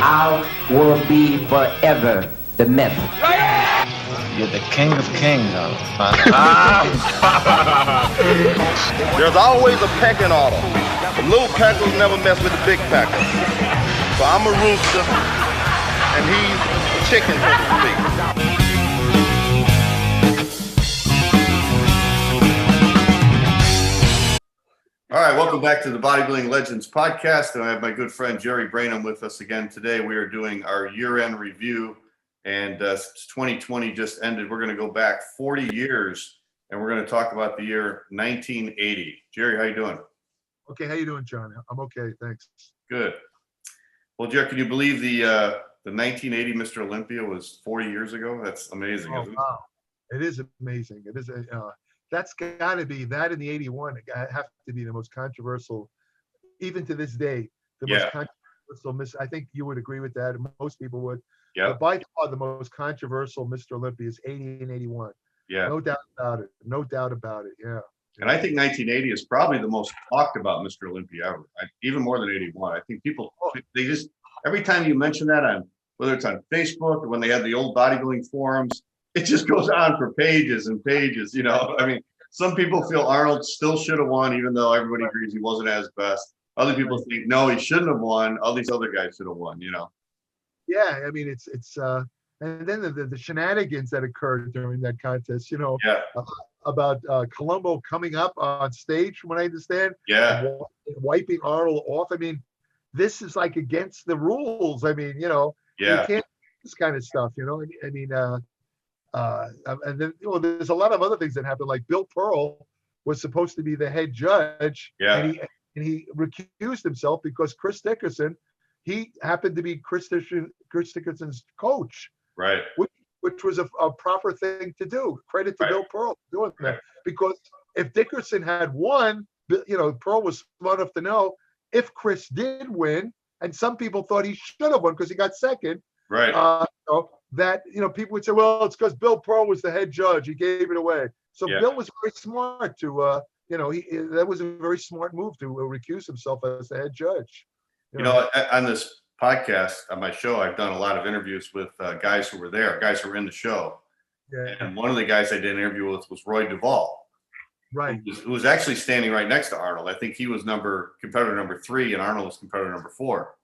I will be forever the Met. You're the king of kings, Arnold. There's always a pecking order. The little packers never mess with the big packers. So I'm a rooster, and he's a chicken, so to speak. All right, welcome back to the Bodybuilding Legends podcast, and I have my good friend Jerry Brainum with us again today. We are doing our year-end review, and 2020 just ended. We're going to go back 40 years, and we're going to talk about the year 1980. Jerry, how you doing? Okay, how you doing, John? I'm okay, thanks. Good. Well, Jerry, can you believe the 1980 Mr. Olympia was 40 years ago? That's amazing, isn't it? Wow. It is amazing. It is. That's got to be, that in the 81 have to be the most controversial, even to this day, the most controversial. I think you would agree with that. Most people would. Yeah. But by far the most controversial Mr. Olympia is 80 and 81. Yeah. No doubt about it. No doubt about it. Yeah. And I think 1980 is probably the most talked about Mr. Olympia ever, even more than 81. I think people, they just, every time you mention that on, whether it's on Facebook or when they had the old bodybuilding forums, it just goes on for pages and pages, you know. I mean, some people feel Arnold still should have won, even though everybody agrees he wasn't at his best. Other people think, no, he shouldn't have won. All these other guys should have won, you know. Yeah, I mean, it's and then the shenanigans that occurred during that contest, you know, about Colombo coming up on stage, from what I understand, and wiping Arnold off. I mean, this is like against the rules. I mean, you know, you can't do this kind of stuff, you know. I mean, and then, you know, there's a lot of other things that happened. Like Bill Pearl was supposed to be the head judge, and he recused himself because Chris Dickerson, he happened to be Chris Dickerson's coach, right? Which was a proper thing to do. Credit to Bill Pearl for doing that, because if Dickerson had won, you know, Pearl was smart enough to know if Chris did win, and some people thought he should have won because he got second, right? You know, that, you know, people would say, well, it's because Bill Pearl was the head judge, he gave it away. So Bill was very smart to, you know, that was a very smart move to recuse himself as the head judge. You know, on this podcast, on my show, I've done a lot of interviews with guys who were there, guys who were in the show. Yeah. And one of the guys I did an interview with was Roy Duval. Right. Who was actually standing right next to Arnold. I think he was competitor number 3, and Arnold was competitor number 4.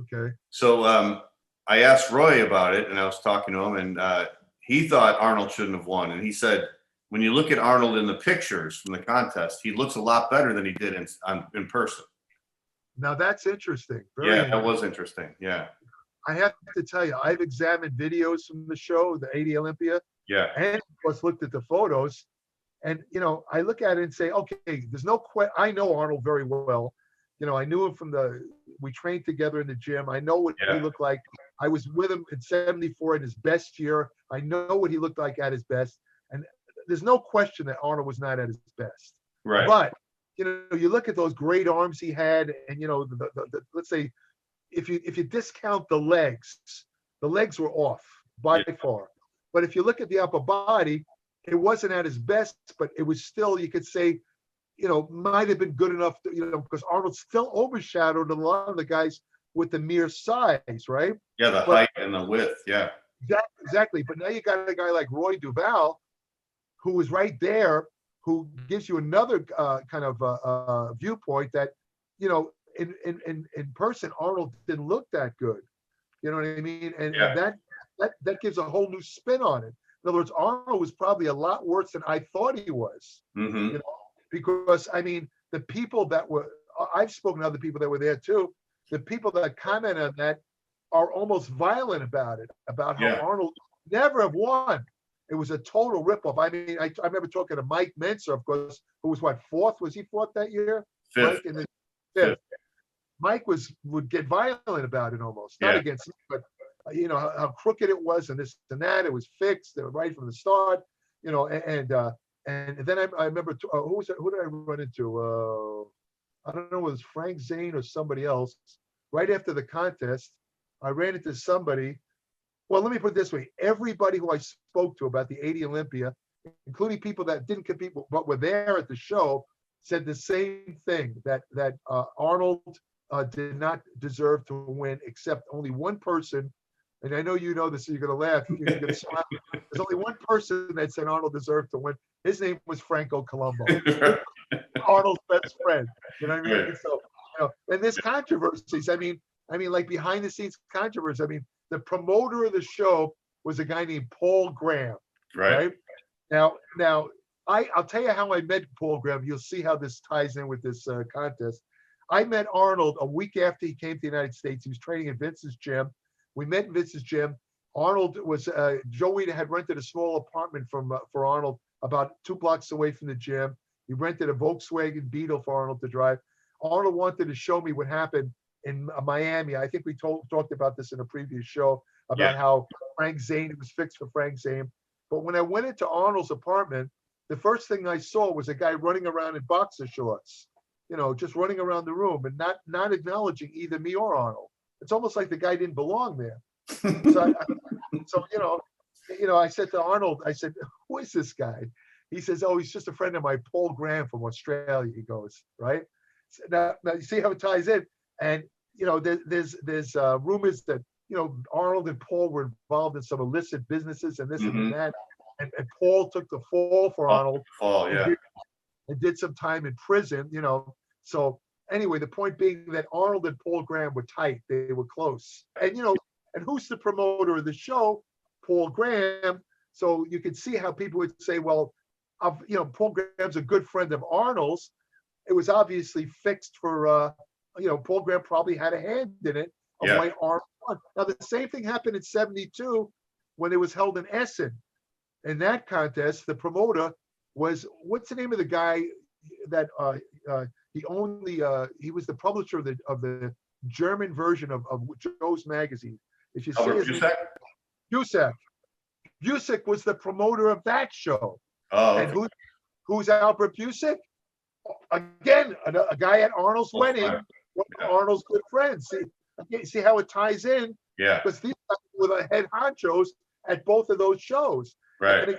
Okay. So I asked Roy about it, and I was talking to him, and he thought Arnold shouldn't have won. And he said, when you look at Arnold in the pictures from the contest, he looks a lot better than he did in person. Now that's interesting. That was interesting. Yeah. I have to tell you, I've examined videos from the show, the 80 Olympia. Yeah. And of course looked at the photos. And, you know, I look at it and say, okay, there's no question. I know Arnold very well. You know, I knew him we trained together in the gym. I know what he looked like. I was with him in 74 in his best year. I know what he looked like at his best. And there's no question that Arnold was not at his best. Right. But, you know, you look at those great arms he had, and, you know, the let's say, if you discount the legs were off by far. But if you look at the upper body, it wasn't at his best, but it was still, you could say, you know, might have been good enough to, you know, because Arnold still overshadowed a lot of the guys with the mere size, right? Yeah, the height and the width, Exactly. But now you got a guy like Roy Duval, who was right there, who gives you another kind of viewpoint that, you know, in person, Arnold didn't look that good. You know what I mean? And that gives a whole new spin on it. In other words, Arnold was probably a lot worse than I thought he was. Mm-hmm. You know? Because, I mean, the people that were, I've spoken to other people that were there too, the people that comment on that are almost violent about it, about how Arnold never have won. It was a total ripoff. I mean, I remember talking to Mike Mentzer, of course, who was what, 4th? Was he 4th that year? 5th. Mike in the 5th. Mike would get violent about it almost, not against him, but you know how crooked it was and this and that. It was fixed right from the start, you know. And then I remember who was it? Who did I run into? I don't know, it was Frank Zane or somebody else. Right after the contest, I ran into somebody. Well, let me put it this way: everybody who I spoke to about the 80 Olympia, including people that didn't compete but were there at the show, said the same thing, that Arnold did not deserve to win, except only one person. And I know you know this, so you're going to laugh. You're going to smile. There's only one person that said Arnold deserved to win. His name was Franco Colombo, Arnold's best friend. You know what I mean? Right. So, and there's controversies. I mean, like behind the scenes controversy. I mean, the promoter of the show was a guy named Paul Graham. Right. Now, I'll tell you how I met Paul Graham. You'll see how this ties in with this contest. I met Arnold a week after he came to the United States. He was training at Vince's gym. We met in Vince's gym. Arnold was, Joey had rented a small apartment for Arnold about 2 blocks away from the gym. He rented a Volkswagen Beetle for Arnold to drive. Arnold wanted to show me what happened in Miami. I think we talked about this in a previous show about how Frank Zane, it was fixed for Frank Zane. But when I went into Arnold's apartment, the first thing I saw was a guy running around in boxer shorts, just running around the room and not acknowledging either me or Arnold. It's almost like the guy didn't belong there. So, I said to Arnold, I said, who is this guy? He says, oh, he's just a friend of mine, Paul Graham from Australia. He goes, right? So now you see how it ties in. And, there's rumors that, Arnold and Paul were involved in some illicit businesses and this and that. And Paul took the fall for Arnold. And did some time in prison, So anyway, the point being that Arnold and Paul Graham were tight. They were close. And, and who's the promoter of the show? Paul Graham. So you could see how people would say, well, Paul Graham's a good friend of Arnold's. It was obviously fixed for, Paul Graham probably had a hand in it of why Arnold won. Now, the same thing happened in 72 when it was held in Essen. In that contest, the promoter was, what's the name of the guy that he was the publisher of the German version of Joe's magazine. If you see his name, Busick was the promoter of that show. Oh, and who's Albert Busick? Again, a guy at Arnold's wedding, one of Arnold's good friends. See how it ties in? Yeah. Because these guys were the head honchos at both of those shows. Right.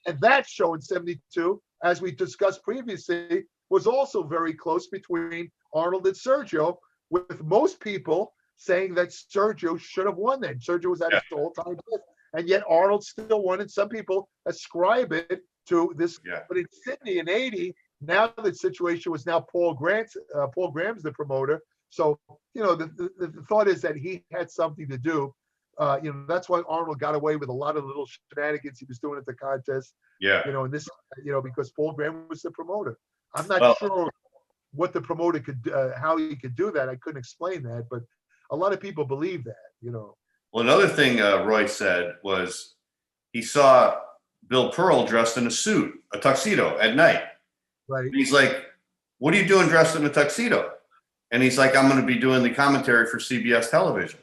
And that show in 72, as we discussed previously, was also very close between Arnold and Sergio, with most people saying that Sergio should have won that. Sergio was at his all-time best, and yet Arnold still won, and some people ascribe it to this. Yeah. But in Sydney in 80, now the situation was now Paul Graham's the promoter. So, the thought is that he had something to do. That's why Arnold got away with a lot of the little shenanigans he was doing at the contest. Yeah. And this, because Paul Graham was the promoter. I'm not sure what the promoter could, how he could do that. I couldn't explain that, but a lot of people believe that, Well, another thing Roy said was he saw Bill Pearl dressed in a suit, a tuxedo at night. Right. And he's like, what are you doing dressed in a tuxedo? And he's like, I'm going to be doing the commentary for CBS television.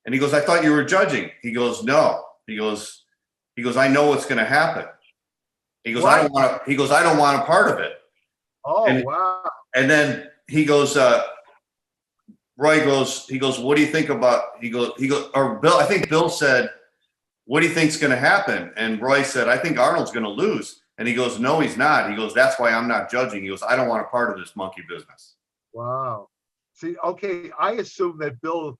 And he goes, I thought you were judging. He goes, no. He goes, I know what's going to happen. He goes, what? I don't want a part of it. Oh, wow. And then he goes, Roy goes, what do you think about, or Bill, I think Bill said, what do you think's going to happen? And Roy said, I think Arnold's going to lose. And he goes, no, he's not. He goes, that's why I'm not judging. He goes, I don't want a part of this monkey business. Wow. See, okay, I assume that Bill,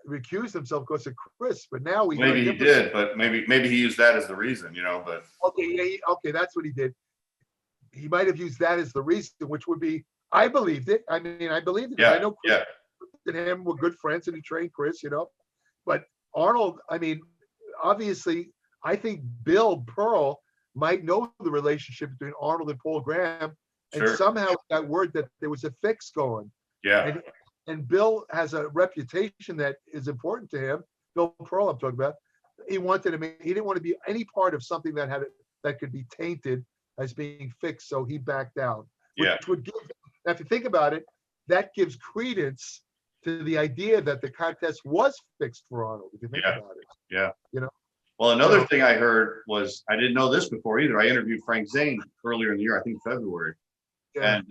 recused himself because of Chris, but now we maybe he did, but maybe he used that as the reason, but okay, that's what he did. He might have used that as the reason, which would be, I believed it. I believed it. Yeah, I know Chris and him were good friends, and he trained Chris, But Arnold, obviously, I think Bill Pearl might know the relationship between Arnold and Paul Graham, and somehow got word that there was a fix going. Yeah. And Bill has a reputation that is important to him. Bill Pearl, I'm talking about. He didn't want to be any part of something that could be tainted as being fixed, so he backed out. Which would give, if you think about it, that gives credence to the idea that the contest was fixed for Arnold. If you think about it. Yeah. Well, another thing I heard was, I didn't know this before either. I interviewed Frank Zane earlier in the year, I think February, and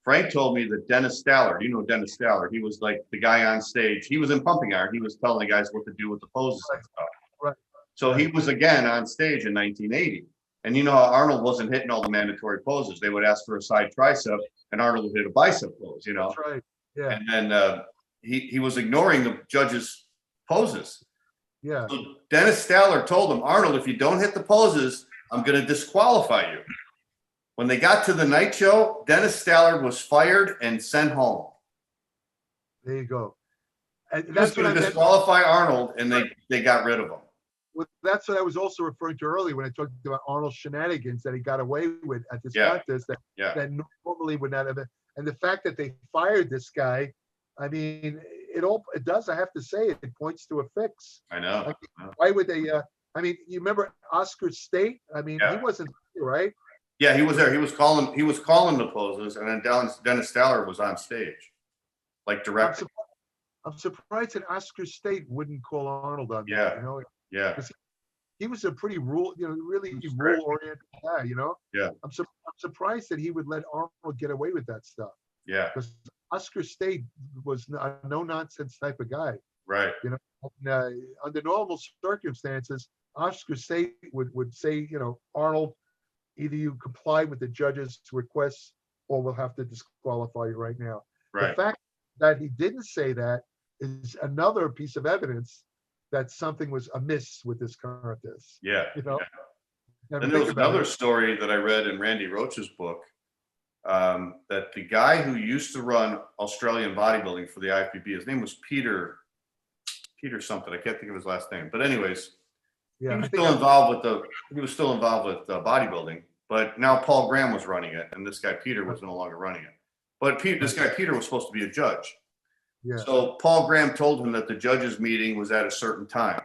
Frank told me that Dennis Staller, Dennis Staller, he was like the guy on stage. He was in pumping iron. He was telling the guys what to do with the poses and stuff. Right. So he was again on stage in 1980. And how Arnold wasn't hitting all the mandatory poses. They would ask for a side tricep, and Arnold would hit a bicep pose, That's right. Yeah. And then he was ignoring the judge's poses. Yeah. So Dennis Staller told him, Arnold, if you don't hit the poses, I'm going to disqualify you. When they got to the night show, Dennis Staller was fired and sent home. There you go. And That's going to disqualify Arnold, and they got rid of him. Well, that's what I was also referring to earlier when I talked about Arnold's shenanigans that he got away with at this contest that normally would not have been. And the fact that they fired this guy, I mean, it does. I have to say, it points to a fix. I know. Like, why would they? I mean, you remember Oscar State? I mean, he wasn't there, right? Yeah, he was there. He was calling the poses, and then Dennis Staller was on stage, like directing. I'm surprised that Oscar State wouldn't call Arnold on that. You know? Yeah. He was a pretty really rule-oriented guy, you know? Yeah. I'm surprised that he would let Arnold get away with that stuff. Yeah. Because Oscar State was a no-nonsense type of guy. Right. You know, and, under normal circumstances, Oscar State would say, you know, Arnold, either you comply with the judge's requests or we'll have to disqualify you right now. Right. The fact that he didn't say that is another piece of evidence that something was amiss with this contest. Yeah. You know? Yeah. And there was another story that I read in Randy Roach's book, that the guy who used to run Australian bodybuilding for the IFBB, his name was Peter something. I can't think of his last name. But anyways, he was still involved with bodybuilding, but now Paul Graham was running it, and this guy Peter was no longer running it. But this guy Peter was supposed to be a judge. Yeah. So Paul Graham told him that the judges' meeting was at a certain time.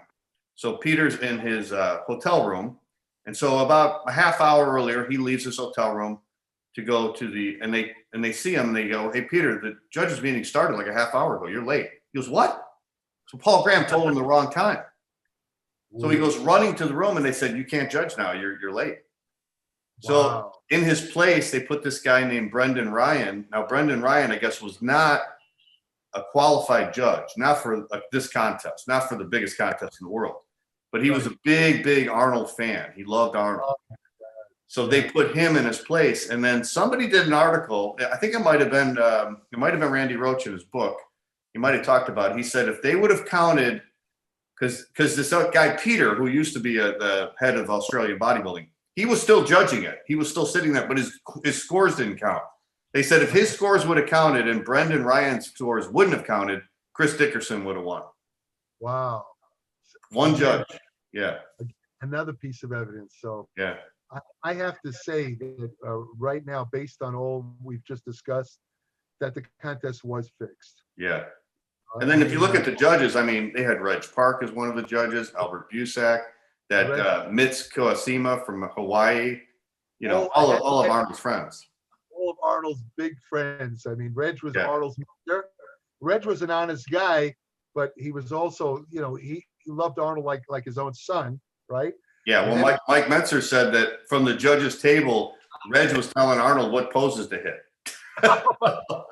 So Peter's in his hotel room, and so about a half hour earlier, he leaves his hotel room to go to and they see him. And they go, "Hey Peter, the judges' meeting started like a half hour ago. You're late." He goes, "What?" So Paul Graham told him the wrong time. So he goes running to the room, and they said, "You can't judge now. You're late." So in his place, they put this guy named Brendan Ryan. Now, Brendan Ryan, I guess, was not a qualified judge, not for this contest, not for the biggest contest in the world, but he was a big Arnold fan. He loved Arnold. So they put him in his place. And then somebody did an article. I think it might have been Randy Roach in his book. He might have talked about it. He said if they would have counted, because this guy Peter, who used to be the head of Australian bodybuilding, he was still judging it. He was still sitting there, but his scores didn't count. They said if his scores would have counted and Brendan Ryan's scores wouldn't have counted, Chris Dickerson would have won. Wow. One judge. Yeah. Another piece of evidence. So yeah, I have to say that right now, based on all we've just discussed, that the contest was fixed. Yeah. And then if you look at the judges, I mean, they had Reg Park as one of the judges, Albert Busak, that Mitz Koasima from Hawaii, you know, all of Arnold's friends. All of Arnold's big friends. I mean, Reg was Arnold's mother. Reg was an honest guy, but he was also, you know, he loved Arnold like his own son, right? Yeah, well, Mike Mentzer said that from the judges' table, Reg was telling Arnold what poses to hit. Oh,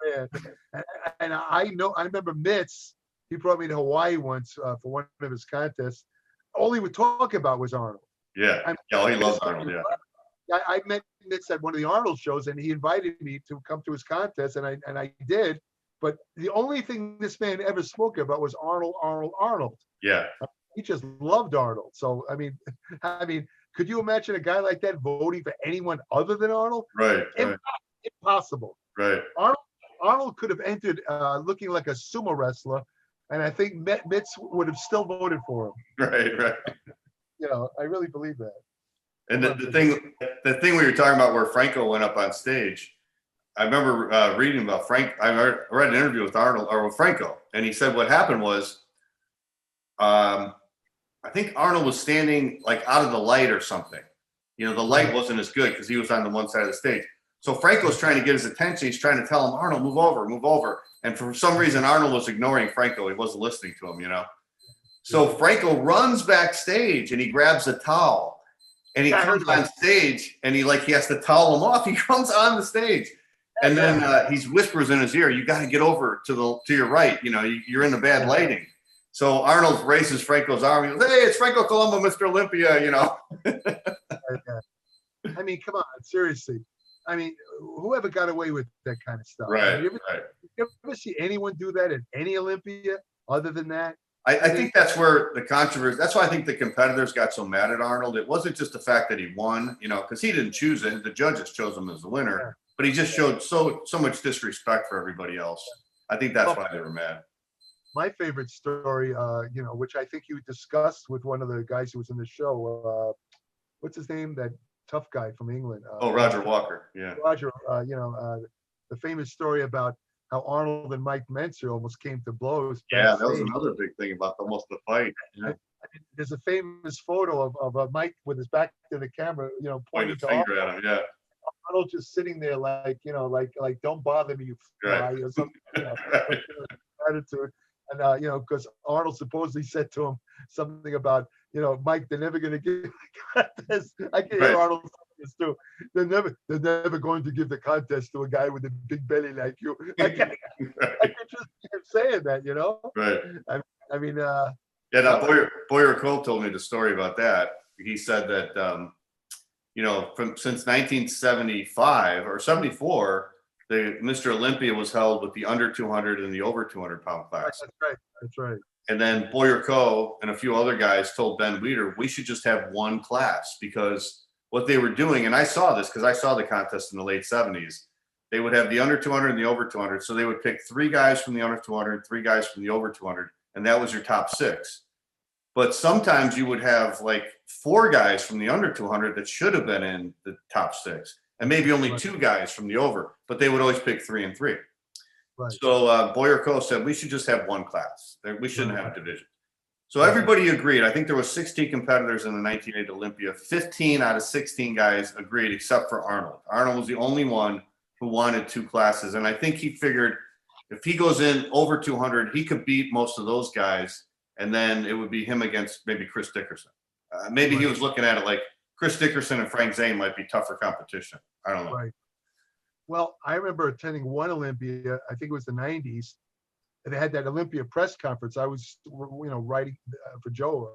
man. And I remember Mitz, he brought me to Hawaii once for one of his contests. All he would talk about was Arnold. Yeah, he loves Arnold, yeah. I met Mitz at one of the Arnold shows, and he invited me to come to his contest, and I did. But the only thing this man ever spoke about was Arnold. Yeah. He just loved Arnold. So, I mean, could you imagine a guy like that voting for anyone other than Arnold? Right. Impossible. Right. Arnold could have entered looking like a sumo wrestler, and I think Mitz would have still voted for him. Right. You know, I really believe that. And the thing we were talking about where Franco went up on stage, I remember reading about Frank. I read an interview with Arnold or with Franco, and he said what happened was, I think Arnold was standing like out of the light or something. You know, the light wasn't as good because he was on the one side of the stage. So Franco's trying to get his attention. He's trying to tell him, Arnold, move over. And for some reason, Arnold was ignoring Franco. He wasn't listening to him, you know. So Franco runs backstage and he grabs a towel and he comes on stage and he has to towel him off. He comes on the stage and then he whispers in his ear, "You got to get over to your right. You know, you're in the bad lighting." So Arnold raises Franco's arm. He goes, "Hey, it's Franco Colombo, Mr. Olympia," you know. I mean, come on, seriously. I mean, whoever got away with that kind of stuff? Right. I mean, you ever see anyone do that at any Olympia other than that? I think that's where the controversy, that's why I think the competitors got so mad at Arnold. It wasn't just the fact that he won, you know, because he didn't choose it. The judges chose him as the winner, but he just showed so much disrespect for everybody else. I think that's why they were mad. My favorite story, you know, which I think you discussed with one of the guys who was in the show, what's his name? That tough guy from England. Roger Walker. Yeah. Roger, you know, the famous story about how Arnold and Mike Mentzer almost came to blows. Yeah, that was another big thing about almost the fight. Yeah. There's a famous photo of Mike with his back to the camera, you know, pointing the finger at him. Yeah. Arnold just sitting there like, you know, like don't bother me, you fly, or something. You know, attitude. And you know, because Arnold supposedly said to him something about, you know, Mike, they're never going to give the contest. I can hear Arnold saying this too. They're never going to give the contest to a guy with a big belly like you. I can just keep saying that, you know. Right. I mean. Yeah. Now, Boyer Cole told me the story about that. He said that you know, since 1975 or 74. The Mr. Olympia was held with the under 200 and the over 200 pound class. That's right. And then Boyer Coe and a few other guys told Ben Weider, we should just have one class, because what they were doing, and I saw this because I saw the contest in the late 70s, they would have the under 200 and the over 200. So they would pick 3 guys from the under 200, 3 guys from the over 200, and that was your top 6. But sometimes you would have like 4 guys from the under 200 that should have been in the top 6. And maybe only 2 guys from the over, but they would always pick 3 and 3. Right. So Boyer Coe said we should just have one class. We shouldn't have divisions. So everybody agreed. I think there was 16 competitors in the 1980 Olympia. 15 out of 16 guys agreed, except for Arnold. Arnold was the only one who wanted 2 classes, and I think he figured if he goes in over 200, he could beat most of those guys, and then it would be him against maybe Chris Dickerson. Maybe he was looking at it like Chris Dickerson and Frank Zane might be tougher competition. I don't know. Right. Well, I remember attending one Olympia, I think it was the 90s, and they had that Olympia press conference. I was, you know, writing for Joe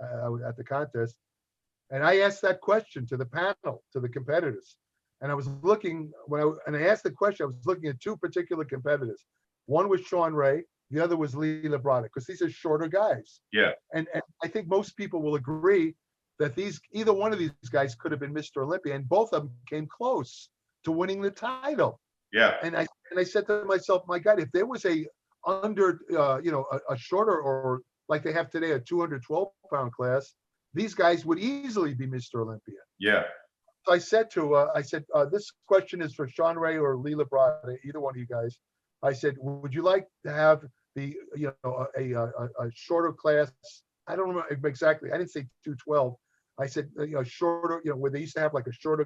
at the contest. And I asked that question to the panel, to the competitors. And I was looking, and I asked the question, I was looking at 2 particular competitors. One was Sean Ray, the other was Lee Labrada, because these are shorter guys. Yeah. And I think most people will agree that either one of these guys could have been Mr. Olympia, and both of them came close to winning the title. Yeah. And I said to myself, my God, if there was a under, you know, a shorter, or like they have today, a 212 pound class, these guys would easily be Mr. Olympia. Yeah. So I said this question is for Sean Ray or Lee Labrada, either one of you guys. I said, would you like to have the, you know, a shorter class? I don't remember exactly. I didn't say 212. I said, you know, shorter, you know, where they used to have like a shorter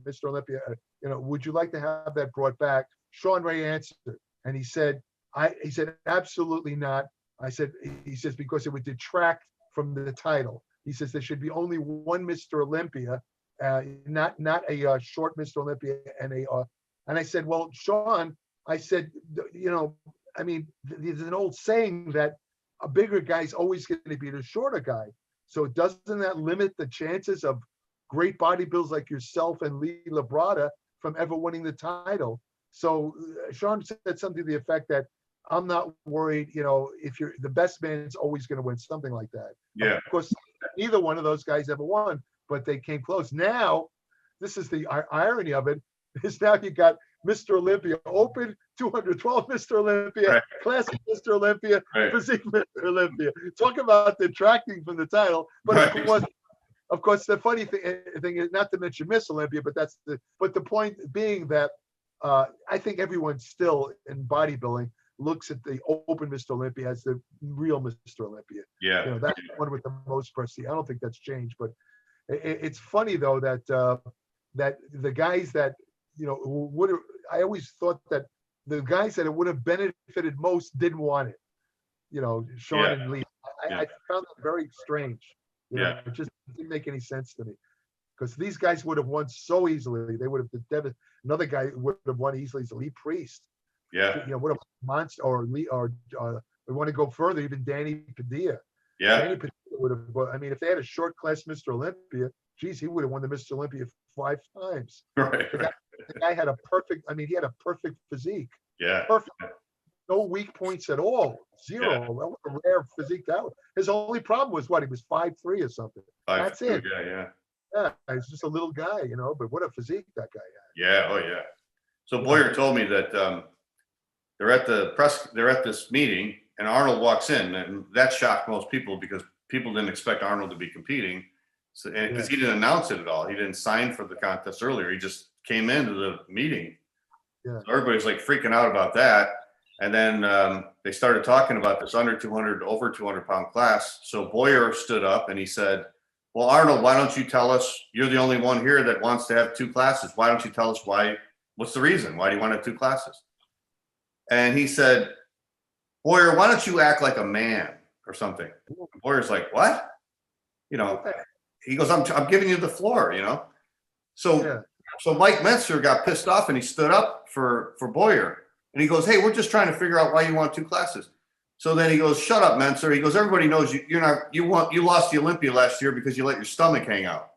Mr. Olympia, you know, would you like to have that brought back? Sean Ray answered, and he said, absolutely not. He says, because it would detract from the title. He says there should be only one Mr. Olympia, not a short Mr. Olympia and I said, well, Sean, I said, you know, I mean, there's an old saying that a bigger guy's always going to beat a shorter guy. So doesn't that limit the chances of great bodybuilders like yourself and Lee Labrada from ever winning the title? So Sean said something to the effect that I'm not worried, you know, if you're the best man is always going to win, something like that. Yeah. Of course, neither one of those guys ever won, but they came close. Now, this is the irony of it, is now you got Mr. Olympia Open, 212 Mr. Olympia, right. Classic Mr. Olympia, right. Physique Mr. Olympia. Talk about detracting from the title, but right. Of course, the funny thing is, not to mention Miss Olympia, but the point being that I think everyone still in bodybuilding looks at the Open Mr. Olympia as the real Mr. Olympia. Yeah, you know, that's one with the most prestige. I don't think that's changed, but it's funny though that that the guys that, you know, would have, I always thought that the guys that it would have benefited most didn't want it. You know, Sean and Lee. I found that very strange. You know, it just didn't make any sense to me, because these guys would have won so easily. They would have. Another guy would have won easily is Lee Priest. Yeah. You know, what a monster, or Lee, or we want to go further, even Danny Padilla. Yeah. Danny Padilla would have. I mean, if they had a short class Mr. Olympia, geez, he would have won the Mr. Olympia 5 times. Right. The guy had a perfect. I mean, he had a perfect physique. Yeah. Perfect. No weak points at all. Zero. Yeah. That was a rare physique. His only problem was what? He was 5'3" or something. 5'2", That's it. Yeah. Yeah, he's just a little guy, but what a physique that guy had. Yeah. Oh yeah. So Boyer told me that they're at this meeting, and Arnold walks in, and that shocked most people because people didn't expect Arnold to be competing. So, because he didn't announce it at all. He didn't sign for the contest earlier. He just came into the meeting. Yeah. So everybody's like freaking out about that. And then they started talking about this under 200, over 200 pound class. So Boyer stood up and he said, well, Arnold, why don't you tell us, you're the only one here that wants to have 2 classes. Why don't you tell us why, what's the reason? Why do you want to have 2 classes? And he said, Boyer, why don't you act like a man or something? And Boyer's like, what? He goes, I'm giving you the floor, So Mike Mentzer got pissed off and he stood up for Boyer. And he goes, hey, we're just trying to figure out why you want 2 classes. So then he goes, shut up, Mentzer. He goes, everybody knows you lost the Olympia last year because you let your stomach hang out.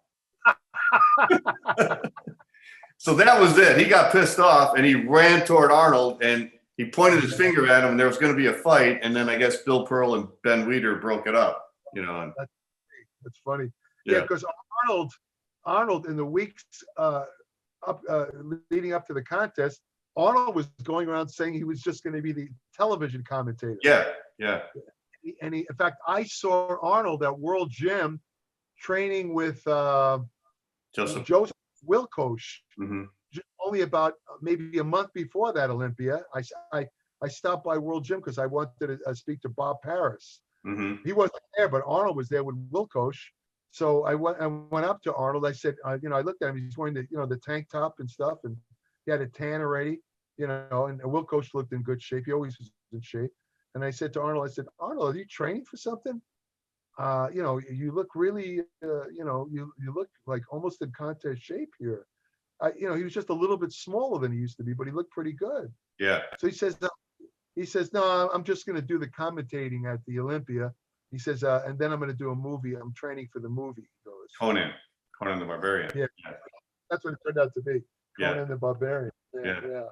So that was it. He got pissed off and he ran toward Arnold and he pointed his finger at him and there was going to be a fight. And then I guess Bill Pearl and Ben Weider broke it up, And, that's funny. Yeah, because Arnold in the weeks leading up to the contest, Arnold was going around saying he was just going to be the television commentator. Yeah. And in fact, I saw Arnold at World Gym training with Joseph Wilkosh. Mm-hmm. Only about maybe a month before that Olympia. I stopped by World Gym because I wanted to speak to Bob Paris. Mm-hmm. He wasn't there, but Arnold was there with Wilkosh. So I went up to Arnold. I said, I looked at him. He's wearing the tank top and stuff, and he had a tan already, and Wilkosh looked in good shape. He always was in shape. And I said to Arnold, Arnold, are you training for something? You look really, you look like almost in contest shape here. He was just a little bit smaller than he used to be, but he looked pretty good. Yeah. So he says, no, I'm just going to do the commentating at the Olympia. He says, and then I'm going to do a movie. I'm training for the movie. He goes, Conan the Barbarian. Yeah. That's what it turned out to be. Conan the Barbarian. Yeah.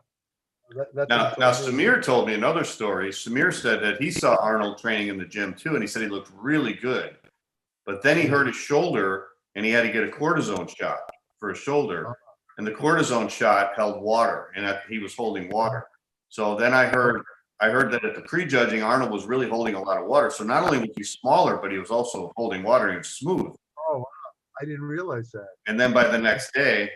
Now Samir told me another story. Samir said that he saw Arnold training in the gym too, and he said he looked really good. But then he hurt his shoulder, and he had to get a cortisone shot for his shoulder. And the cortisone shot held water, and he was holding water. So then I heard that at the prejudging, Arnold was really holding a lot of water. So not only was he smaller, but he was also holding water and smooth. Oh, wow. I didn't realize that. And then by the next day,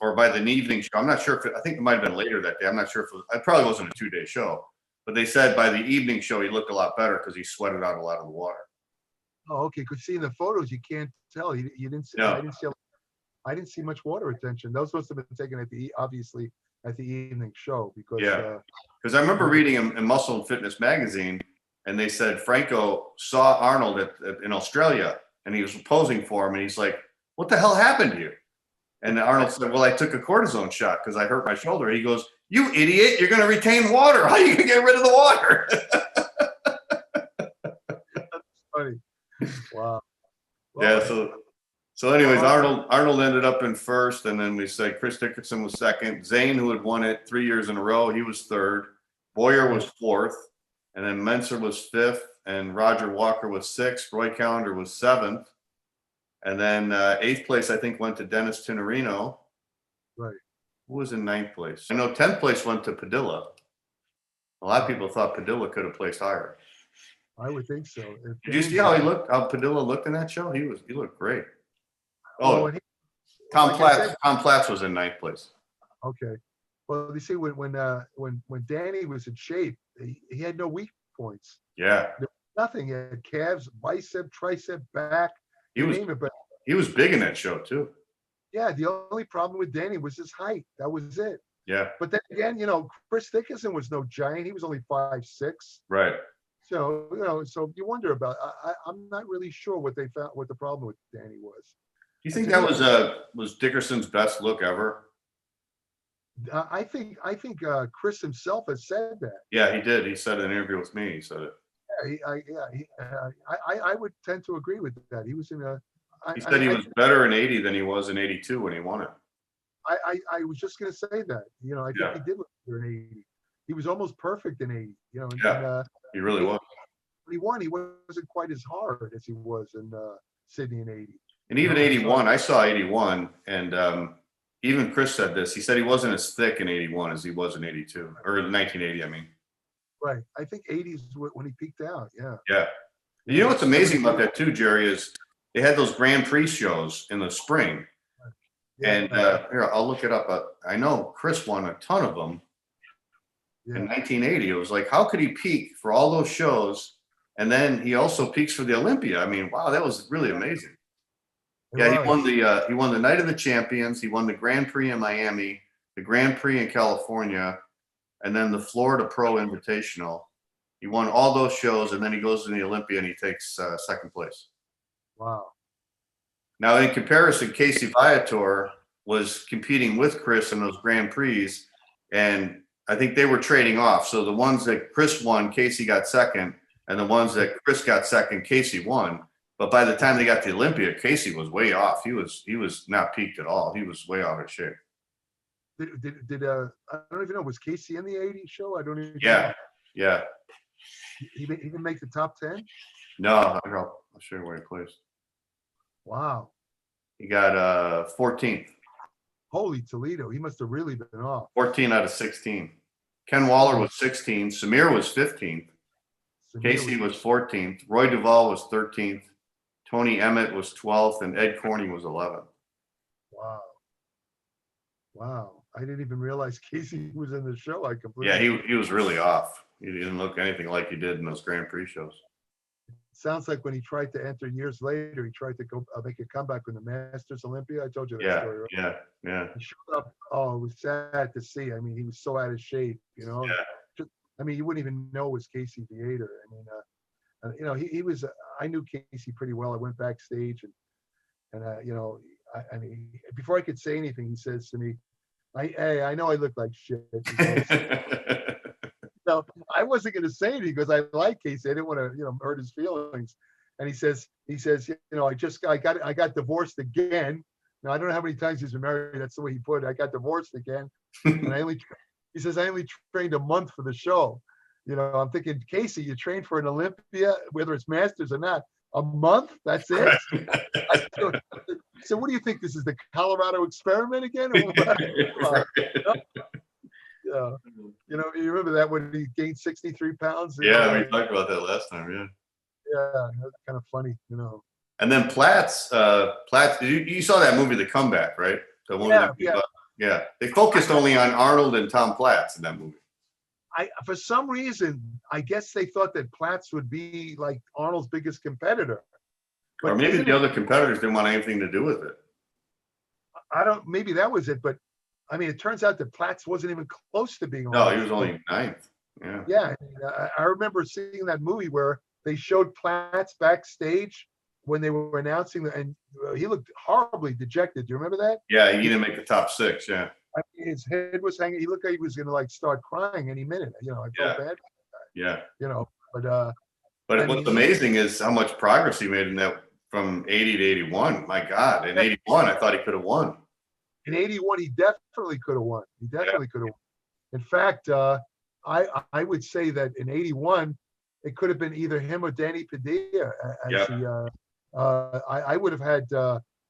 or by the evening show, I'm not sure I think it might have been later that day. I'm not sure it probably wasn't a 2-day show. But they said by the evening show, he looked a lot better because he sweated out a lot of the water. Oh, okay. Because see in the photos, you can't tell. You didn't see. No. I didn't see much water retention. Those must have been taken obviously at the evening show because. Yeah. Because I remember reading in Muscle and Fitness magazine, and they said Franco saw Arnold in Australia, and he was posing for him, and he's like, "What the hell happened to you?" And Arnold said, "Well, I took a cortisone shot because I hurt my shoulder." He goes, "You idiot! You're going to retain water. How are you going to get rid of the water?" That's funny. Wow. Yeah. So anyways, Arnold ended up in first, and then we said Chris Dickerson was second. Zane, who had won it 3 years in a row, he was third. Boyer was fourth, and then Mentzer was fifth, and Roger Walker was sixth. Roy Callender was seventh, and then eighth place I think went to Dennis Tinerino. Right. Who was in ninth place? I know 10th place went to Padilla. A lot of people thought Padilla could have placed higher. I would think so. Did you see how he looked? How Padilla looked in that show? He looked great. Oh, Tom Platz was in ninth place. Okay. Well, you see, when Danny was in shape, he had no weak points. Yeah. There was nothing. He had calves, bicep, tricep, back. He was big in that show too. Yeah. The only problem with Danny was his height. That was it. Yeah. But then again, Chris Dickerson was no giant. He was only 5'6". Right. So, so you wonder about. I'm not really sure what they found. What the problem with Danny was. Do you think that was Dickerson's best look ever? I think Chris himself has said that. Yeah, he did. He said in an interview with me. He said it. I would tend to agree with that. He was in a. He said he was better in 80 than he was in 82 when he won it. I was just going to say that. I think he did look better in 80. He was almost perfect in 80. He really was. When he won, he wasn't quite as hard as he was in Sydney in 80. And even 81, I saw 81, and even Chris said this. He said he wasn't as thick in 81 as he was in 82, or 1980, I mean. Right. I think 80 is when he peaked out, yeah. Yeah. You know what's amazing about that too, Jerry, is they had those Grand Prix shows in the spring. And here, I'll look it up. I know Chris won a ton of them in 1980. It was like, how could he peak for all those shows? And then he also peaks for the Olympia. I mean, wow, that was really amazing. He won the Night of the Champions. He won the Grand Prix in Miami, the Grand Prix in California, and then the Florida Pro Invitational. He won all those shows, and then he goes to the Olympia and he takes second place. Wow. Now, in comparison, Casey Viator was competing with Chris in those Grand Prix, and I think they were trading off. So the ones that Chris won, Casey got second, and the ones that Chris got second, Casey won. But by the time they got to the Olympia, Casey was way off. He was not peaked at all. He was way out of shape. Did I don't even know, was Casey in the 80 show? I don't even know. Yeah. He didn't make the top 10? No, I'll show you where he placed. Wow. He got 14th. Holy Toledo. He must have really been off. 14 out of 16. Ken Waller was 16. Samir was 15th. Casey was 14th. Roy Duval was 13th. Tony Emmett was 12th. And Ed Corney was 11th. Wow. I didn't even realize Casey was in the show. I completely. Yeah, he was really off. He didn't look anything like he did in those Grand Prix shows. Sounds like when he tried to enter years later, he tried to go make a comeback in the Masters Olympia. I told you that story, right? Yeah. He showed up. Oh, it was sad to see. I mean, he was so out of shape, Yeah. You wouldn't even know it was Casey Viator. I mean, he was. I knew Casey pretty well. I went backstage, and I mean, before I could say anything, he says to me, I know I look like shit. No, I wasn't going to say anything because I like Casey. I didn't want to, hurt his feelings. And he says, I got divorced again. Now, I don't know how many times he's been married. That's the way he put it. I got divorced again. And he says, I only trained a month for the show. I'm thinking, Casey, you trained for an Olympia, whether it's Masters or not, a month? That's it? So what do you think? This is the Colorado experiment again? Yeah. You remember that when he gained 63 pounds? Yeah, we talked about that last time, yeah. Yeah, that's kind of funny, And then Platz, you saw that movie, The Comeback, right? The one yeah. They focused only on Arnold and Tom Platz in that movie. For some reason, I guess they thought that Platz would be like Arnold's biggest competitor. Or maybe the other competitors didn't want anything to do with it. Maybe that was it, but I mean, it turns out that Platz wasn't even close to being. No, he was only 9th. Yeah. Yeah, I remember seeing that movie where they showed Platz backstage when they were announcing and he looked horribly dejected. Do you remember that? Yeah, he didn't make the top 6. Yeah. I mean, his head was hanging. He looked like he was going to start crying any minute. I felt bad. Yeah. But what's amazing is how much progress he made in that from 80 to 81. My God, in 81, I thought he could have won. In 81, he definitely could have won. He definitely could have won. In fact, I would say that in 81, it could have been either him or Danny Padilla. I would have had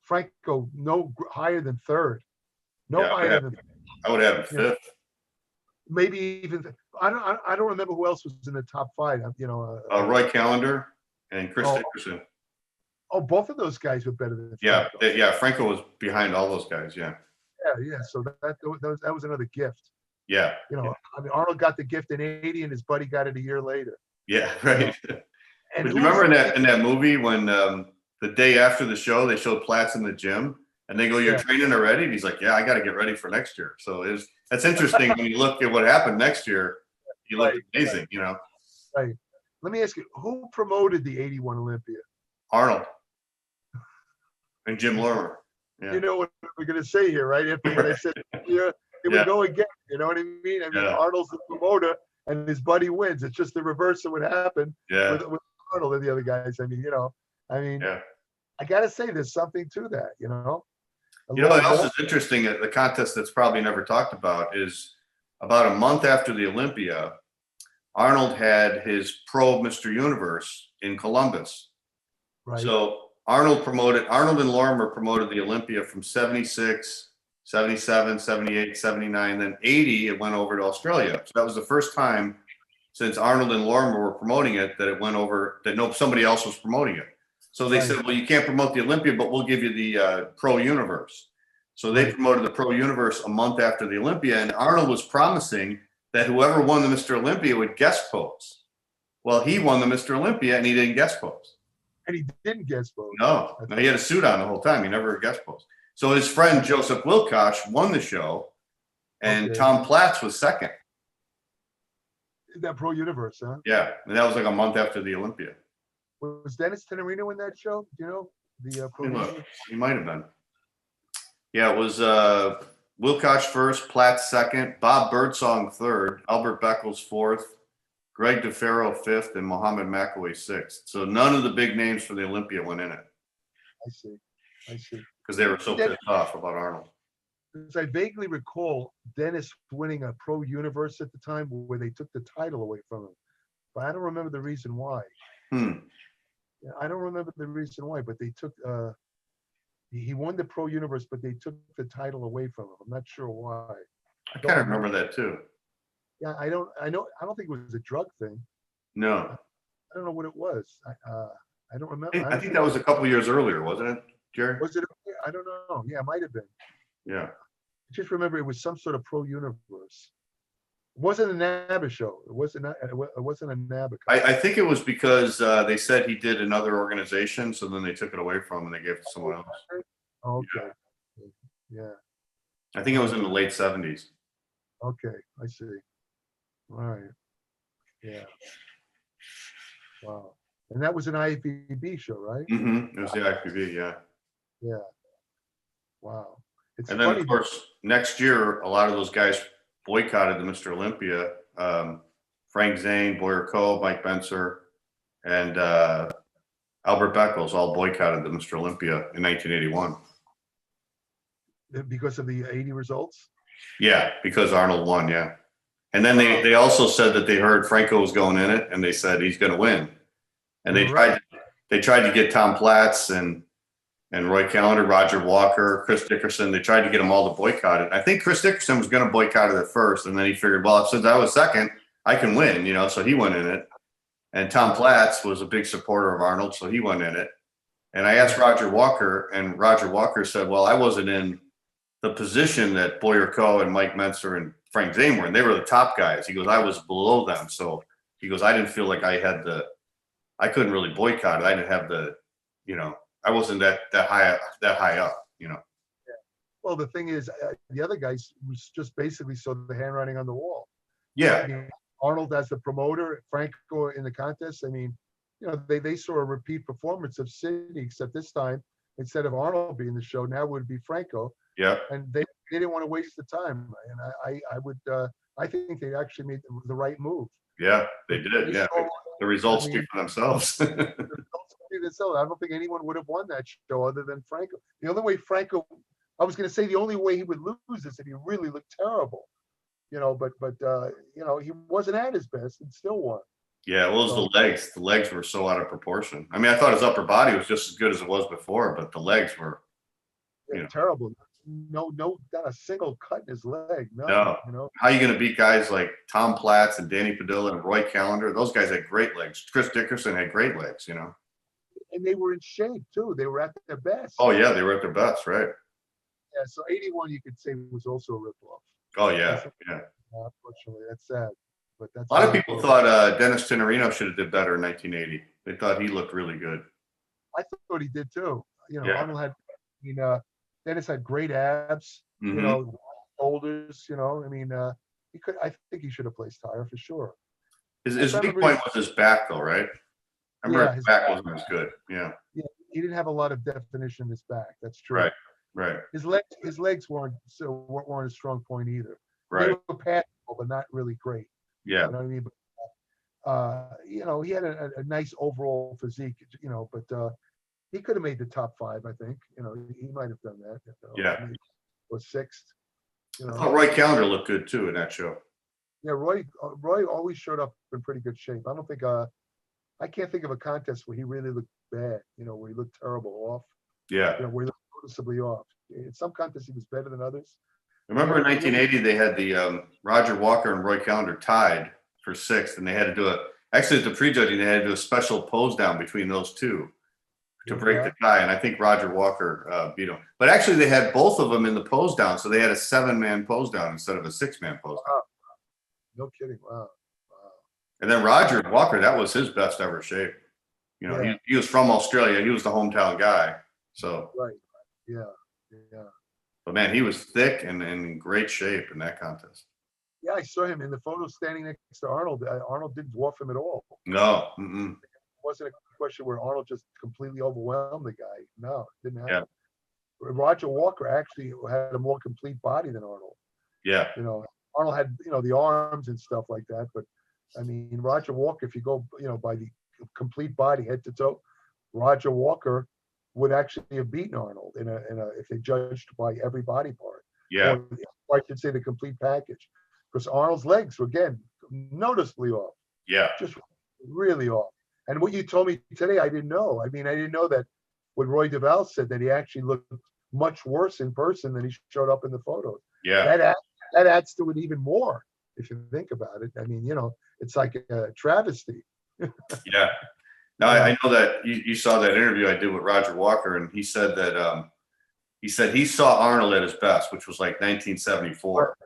Franco no higher than 3rd. Higher than. I would have him 5th. Maybe even. I don't remember who else was in the top 5. Roy Callender and Chris Dickerson. Oh, both of those guys were better than Franco. Franco was behind all those guys. Yeah. So that was another gift. Yeah. Arnold got the gift in 80, and his buddy got it a year later. Yeah, right. And you remember in that movie when the day after the show they showed Platz in the gym and they go, "You're training already?" And he's like, "Yeah, I got to get ready for next year." So that's interesting when you look at what happened next year. He looked amazing, Right. Let me ask you, who promoted the 81 Olympia? Arnold and Jim Lerner. Yeah. You know what we're going to say here, right? After what I said here, it would go again. You know what I mean? Arnold's the promoter, and his buddy wins. It's just the reverse of what happened with Arnold and the other guys. I got to say, there's something to that, You know what else is interesting at the contest that's probably never talked about is about a month after the Olympia, Arnold had his Pro Mr. Universe in Columbus. Right. So Arnold and Lorimer promoted the Olympia from 76, 77, 78, 79, then 80, it went over to Australia. So that was the first time since Arnold and Lorimer were promoting it that it went over, that somebody else was promoting it. So they said, well, you can't promote the Olympia, but we'll give you the Pro Universe. So they promoted the Pro Universe a month after the Olympia, and Arnold was promising that whoever won the Mr. Olympia would guest pose. Well, he won the Mr. Olympia and he didn't guest pose. And he didn't guest pose. No, he had a suit on the whole time. He never guest posed. So his friend Joseph Wilcox won the show, and Tom Platz was second. That Pro Universe, huh? Yeah, and that was like a month after the Olympia. Was Dennis Tinerino in that show? Do you know the Pro Universe? He might have been. Yeah, it was Wilcox first, Platz second, Bob Birdsong third, Albert Beckles fourth, Greg DeFaro fifth, and Mohammed McAway sixth. So none of the big names for the Olympia went in it. I see. Because they were so pissed off about Arnold. Because I vaguely recall Dennis winning a Pro Universe at the time where they took the title away from him. But I don't remember the reason why. Yeah, I don't remember the reason why, but they took he won the Pro Universe, but they took the title away from him. I'm not sure why. I kind of remember that too. Yeah, I don't think it was a drug thing. No. I don't know what it was. I don't remember. I think that was a couple years earlier, wasn't it, Jerry? Was it? I don't know. Yeah, it might have been. Yeah. I just remember it was some sort of Pro Universe. It wasn't a NABBA show. It wasn't a NABBA. I think it was because they said he did another organization, so then they took it away from him and they gave it to someone else. Okay. Yeah. I think it was in the late 70s. Okay, I see. All right. Yeah. Wow. And that was an IFBB show, right? Mm-hmm. It was the IFBB, yeah. Yeah. Wow. It's and then, of course, next year, a lot of those guys boycotted the Mr. Olympia. Frank Zane, Boyer Coe, Mike Mentzer, and Albert Beckles all boycotted the Mr. Olympia in 1981. Because of the 80 results? Yeah, because Arnold won, yeah. And then they also said that they heard Franco was going in it, and they said he's going to win. And they tried to get Tom Platz and Roy Callender, Roger Walker, Chris Dickerson. They tried to get them all to boycott it. I think Chris Dickerson was going to boycott it at first, and then he figured, well, since I was second, I can win, so he went in it. And Tom Platz was a big supporter of Arnold, so he went in it. And I asked Roger Walker, and Roger Walker said, well, I wasn't in the position that Boyer Coe and Mike Mentzer and Frank Zane were in. They were the top guys. He goes, I was below them. So he goes, I didn't feel like I couldn't really boycott it. I didn't have I wasn't that high up. Yeah. Well, the thing is, the other guys was just basically saw the handwriting on the wall. Yeah. I mean, Arnold as the promoter, Franco in the contest. I mean, they saw a repeat performance of Sidney, except this time, instead of Arnold being the show, now it would be Franco. Yeah. And they didn't want to waste the time. And I think they actually made the right move. Yeah, they did. Yeah. The results speak for themselves. The results speak for themselves. I don't think anyone would have won that show other than Franco. The only way Franco, I was going to say the only way he would lose is if he really looked terrible. But he wasn't at his best and still won. Yeah, well, it was the legs. The legs were so out of proportion. I mean, I thought his upper body was just as good as it was before, but the legs were terrible. No, not a single cut in his leg. No. How are you going to beat guys like Tom Platz and Danny Padilla and Roy Callender? Those guys had great legs. Chris Dickerson had great legs, And they were in shape too. They were at their best. Oh yeah, they were at their best, right? Yeah. So 81, you could say, was also a ripoff. Oh yeah, yeah. Unfortunately, that's sad. But that's a lot of people thought Dennis Tinerino should have did better in 1980. They thought he looked really good. I thought he did too. Arnold had, Dennis had great abs, shoulders, he could. I think he should have placed higher for sure. His weak point was his back, though, right? I remember his back wasn't as good. Yeah. Yeah, he didn't have a lot of definition in his back. That's true. Right. His legs weren't a strong point either. Right. They were passable, but not really great. Yeah. You know what I mean? But, he had a nice overall physique, but he could have made the top 5, I think. You know, he might have done that. Yeah. Maybe, or 6th. You know. I thought Roy Callender looked good too in that show. Yeah, Roy always showed up in pretty good shape. I don't think I can't think of a contest where he really looked bad. You know, where he looked terrible off. Yeah. You know, where he looked noticeably off. In some contests he was better than others. Remember in 1980 they had the Roger Walker and Roy Callender tied for 6th, and they had to do actually at the prejudging they had to do a special pose down between those two to break the tie, and I think Roger Walker beat him. But actually they had both of them in the pose down, so they had a 7-man pose down instead of a 6-man pose down. No kidding. Wow. And then Roger Walker, that was his best ever shape. You know, he was from Australia. He was the hometown guy. So right. Yeah. But man, he was thick and in great shape in that contest. Yeah, I saw him in the photo standing next to Arnold. Arnold didn't dwarf him at all. No. It wasn't a question where Arnold just completely overwhelmed the guy. No, it didn't happen. Yeah. Roger Walker actually had a more complete body than Arnold. Yeah. You know, Arnold had, you know, the arms and stuff like that. But, I mean, Roger Walker, if you go, you know, by the complete body, head to toe, Roger Walker would actually have beaten Arnold in a if they judged by every body part. Yeah. Or I should say the complete package. Because Arnold's legs were, again, noticeably off. Yeah. Just really off. And what you told me today, I didn't know. I mean, I didn't know that what Roy Duval said, that he actually looked much worse in person than he showed up in the photos. Yeah. That adds to it even more, if you think about it. I mean, you know, it's like a travesty. Yeah. Now, I know that you saw that interview I did with Roger Walker, and he said that he saw Arnold at his best, which was like 1974.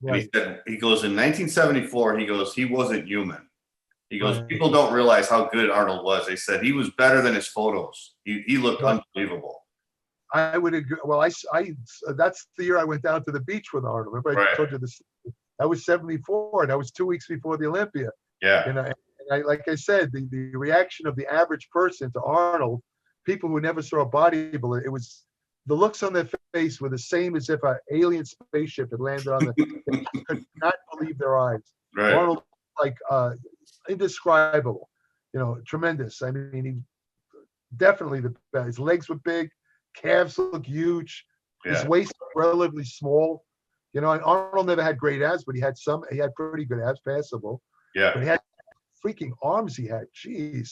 Right. And he goes, in 1974, he goes, he wasn't human. He goes, people don't realize how good Arnold was. They said he was better than his photos. He looked unbelievable. I would agree. Well, I that's the year I went down to the beach with Arnold. Remember I told you this? That was 74, and that was 2 weeks before the Olympia. Yeah. And I like I said, the reaction of the average person to Arnold, people who never saw a bodybuilder, it was the looks on their face were the same as if an alien spaceship had landed on them. They could not believe their eyes. Right. Arnold, like indescribable, you know, tremendous. I mean, he definitely the best. His legs were big, calves look huge, his waist relatively small. You know, and Arnold never had great abs, but he had pretty good abs, passable. Yeah. But he had freaking arms he had. Jeez.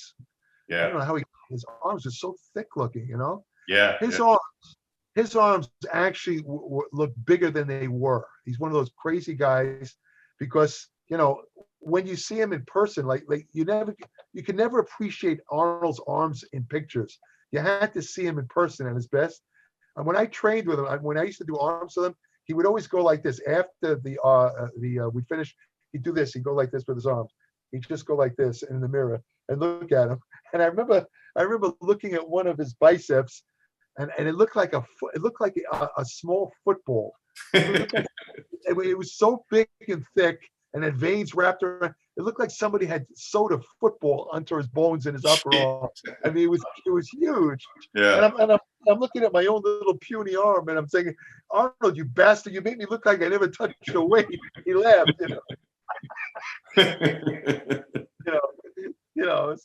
Yeah. I don't know how his arms are so thick looking, you know? Yeah. His arms actually look bigger than they were. He's one of those crazy guys because, you know, when you see him in person, like you can never appreciate Arnold's arms in pictures. You had to see him in person at his best. And when I trained with him, when I used to do arms with him, he would always go like this. After we finished, he'd do this. He'd go like this with his arms. He'd just go like this in the mirror and look at him. And I remember looking at one of his biceps, and it looked like a small football. It was so big and thick, and had veins wrapped around. It looked like somebody had sewed a football onto his bones in his upper arm. I mean, it was huge. Yeah. And I'm looking at my own little puny arm, and I'm thinking, Arnold, you bastard, you made me look like I never touched a weight. He laughed, you know. you know.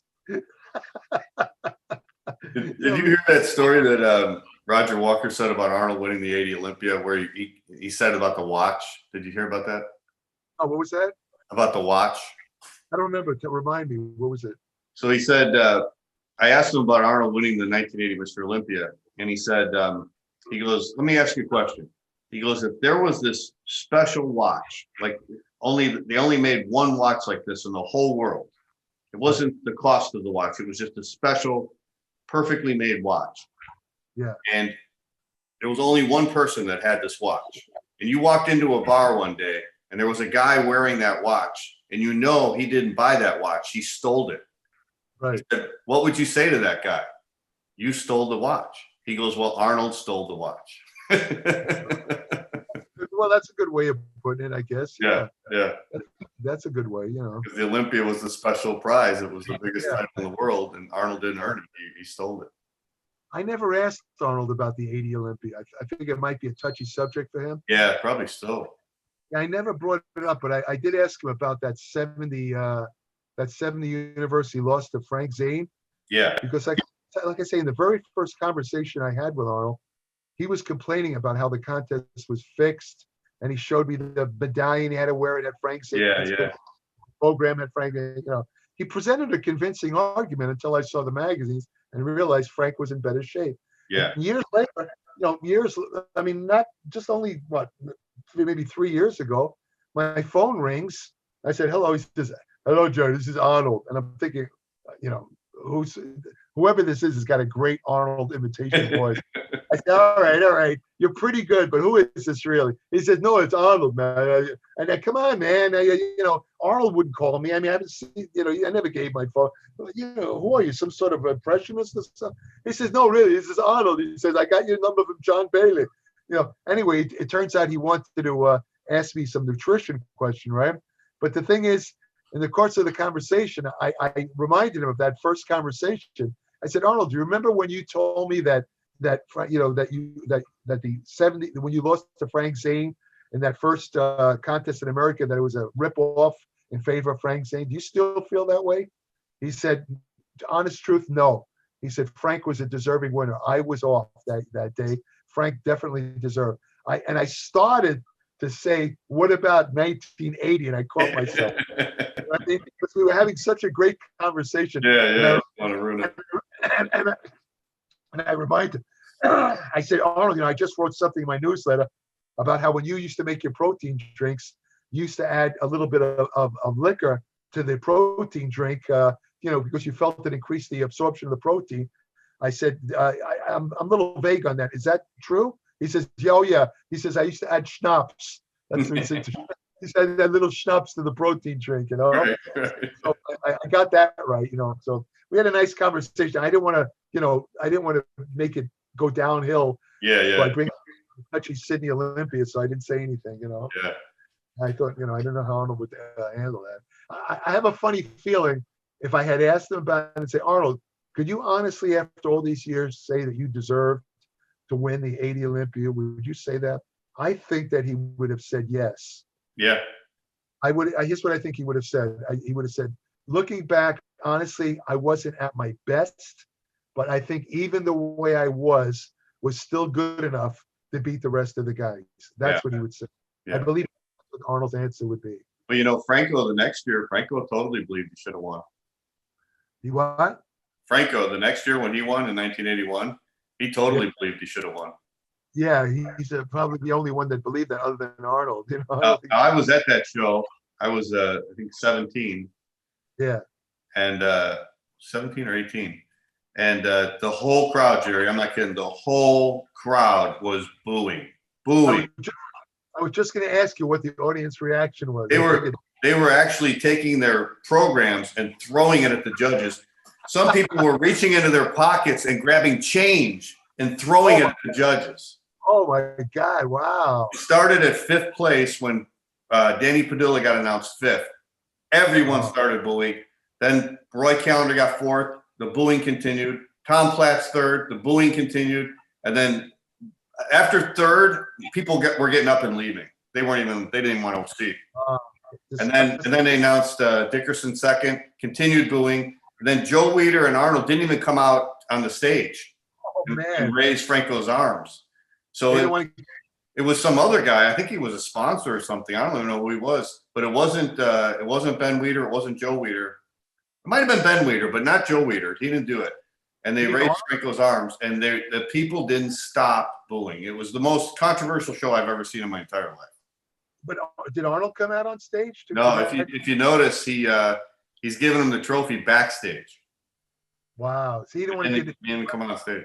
Did you hear that story that Roger Walker said about Arnold winning the 80 Olympia, where he said about the watch? Did you hear about that? Oh, what was that? About the watch? I don't remember. Remind me. What was it? So he said, I asked him about Arnold winning the 1980 Mr. Olympia, and he said, he goes, let me ask you a question. He goes, if there was this special watch, like they only made one watch like this in the whole world. It wasn't the cost of the watch. It was just a special, perfectly made watch. Yeah. And there was only one person that had this watch. And you walked into a bar one day, and there was a guy wearing that watch, and you know he didn't buy that watch. He stole it. Right. He said, what would you say to that guy? You stole the watch. He goes, well, Arnold stole the watch. Well, that's a good way of putting it, I guess. Yeah. That's a good way, you know. Because the Olympia was the special prize. It was the biggest title in the world, and Arnold didn't earn it. He stole it. I never asked Arnold about the 80 Olympia. I think it might be a touchy subject for him. Yeah, probably so. I never brought it up, but I did ask him about that 70 university loss to Frank Zane. Yeah. Because like I say, in the very first conversation I had with Arnold, he was complaining about how the contest was fixed, and he showed me the medallion he had to wear. It had Frank Zane's program, had Frank. He presented a convincing argument until I saw the magazines and realized Frank was in better shape. Yeah. And years later, I mean, not just only maybe 3 years ago, my phone rings. I said, hello. He says, hello, Jerry, this is Arnold. And I'm thinking, whoever this is has got a great Arnold imitation voice. I said, all right, you're pretty good, but who is this really? He says, no, it's Arnold, man. And I, come on, man. Arnold wouldn't call me. I mean, I haven't seen, I never gave my phone. Who are you, some sort of impressionist or something? He says, no, really, this is Arnold. He says, I got your number from John Bailey. Anyway, it turns out he wanted to ask me some nutrition question, right? But the thing is, in the course of the conversation, I reminded him of that first conversation. I said, Arnold, do you remember when you told me that the 70 when you lost to Frank Zane in that first contest in America, that it was a rip-off in favor of Frank Zane? Do you still feel that way? He said, honest truth, no. He said, Frank was a deserving winner. I was off that day. Frank definitely deserved. I started to say, what about 1980? And I caught myself. I mean, because we were having such a great conversation. Yeah. And I reminded, I said, Arnold, I just wrote something in my newsletter about how when you used to make your protein drinks, you used to add a little bit of liquor to the protein drink, because you felt it increased the absorption of the protein. I said, I'm a little vague on that. Is that true? He says, oh, yeah. He says, I used to add schnapps. That's what he said. He said that little schnapps to the protein drink, Right. So I got that right, So we had a nice conversation. I didn't want to make it go downhill. Yeah. So I bring touchy Sydney Olympia, so I didn't say anything, Yeah. I thought, I don't know how Arnold would handle that. I have a funny feeling if I had asked him about it and say, Arnold, could you honestly, after all these years, say that you deserve to win the 80 Olympia? Would you say that? I think that he would have said yes. Yeah. Here's what I think he would have said. He would have said, looking back, honestly, I wasn't at my best, but I think even the way I was still good enough to beat the rest of the guys. That's what he would say. Yeah. I believe what Arnold's answer would be. But Franco the next year, Franco totally believed he should have won. He what? Franco the next year when he won in 1981, he totally believed he should have won. Yeah, he's probably the only one that believed that, other than Arnold. I was at that show. I was, I think, 17. Yeah. And 17 or 18. And the whole crowd, Jerry, I'm not kidding, the whole crowd was booing. I was just going to ask you what the audience reaction was. They were actually taking their programs and throwing it at the judges. Some people were reaching into their pockets and grabbing change and throwing it at the judges. Oh my God! Wow. It started at 5th place when Danny Padilla got announced 5th. Everyone started booing. Then Roy Callender got 4th. The booing continued. Tom Platz 3rd. The booing continued. And then after 3rd, people were getting up and leaving. They didn't even want to see. And then they announced Dickerson 2nd. Continued booing. And then Joe Weider and Arnold didn't even come out on the stage and raise Franco's arms. So it was some other guy. I think he was a sponsor or something. I don't even know who he was, but it wasn't Ben Weider. It wasn't Joe Weider. It might have been Ben Weider, but not Joe Weider. He didn't do it. And they raised Franco's arms, and the people didn't stop booing. It was the most controversial show I've ever seen in my entire life. But did Arnold come out on stage? No, if you notice, he's giving him the trophy backstage. Wow. So he didn't want to even come on stage.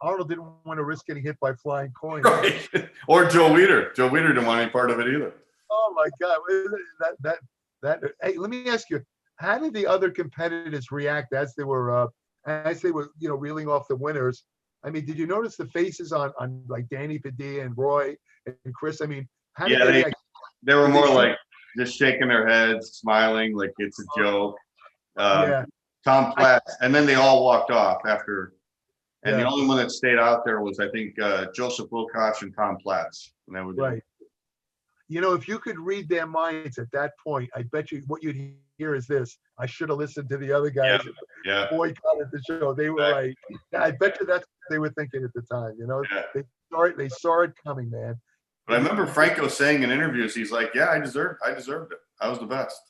Arnold didn't want to risk getting hit by flying coins. Right. Or Joe Weider. Joe Weider didn't want any part of it either. Oh my God. Hey, let me ask you, how did the other competitors react as they were reeling off the winners? I mean, did you notice the faces on like Danny Padilla and Roy and Chris? I mean, how did they react? They were more like just shaking their heads, smiling like it's a joke. Tom Platz, and then they all walked off after. And the only one that stayed out there was, I think, Joseph Wilcox and Tom Platz. And that was right. If you could read their minds at that point, I bet you what you'd here is this. I should have listened to the other guys. Yeah. Boycotted the show. They were right. I bet you that's what they were thinking at the time. You know, they saw it coming, man. But I remember Franco saying in interviews, he's like, "Yeah, I deserved it. I was the best."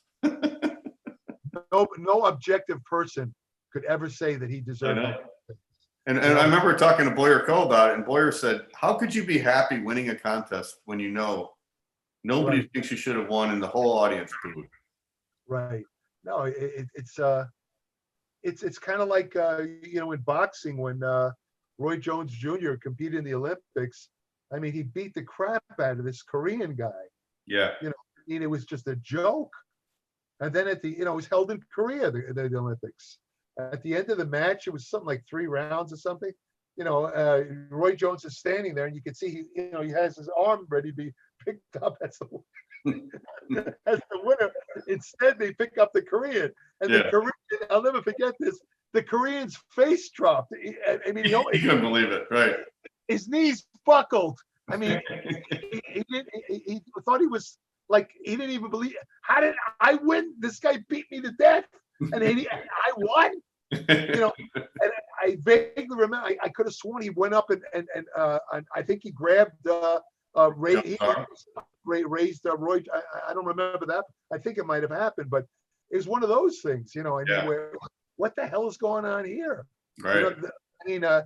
No objective person could ever say that he deserved it. And I remember talking to Boyer Coe about it, and Boyer said, "How could you be happy winning a contest when you know nobody thinks you should have won and the whole audience booed?" Right. No, it's kind of like you know, in boxing when Roy Jones Jr. competed in the Olympics. I mean, he beat the crap out of this Korean guy. Yeah. You know, I mean, it was just a joke. And then it was held in Korea, the Olympics. At the end of the match, it was something like 3 rounds or something. You know, Roy Jones is standing there, and you can see he has his arm ready to be picked up as the winner. Instead, they pick up the Korean, and the Korean. I'll never forget this. The Korean's face dropped. I mean, he couldn't believe it. Right. His knees buckled. I mean, he thought he was like, he didn't even believe. How did I win? This guy beat me to death, and I won. You know, and I vaguely remember. I could have sworn he went up and I think he grabbed raised Roy. I don't remember that. I think it might have happened, but it was one of those things, you know. And what the hell is going on here? Right. You know,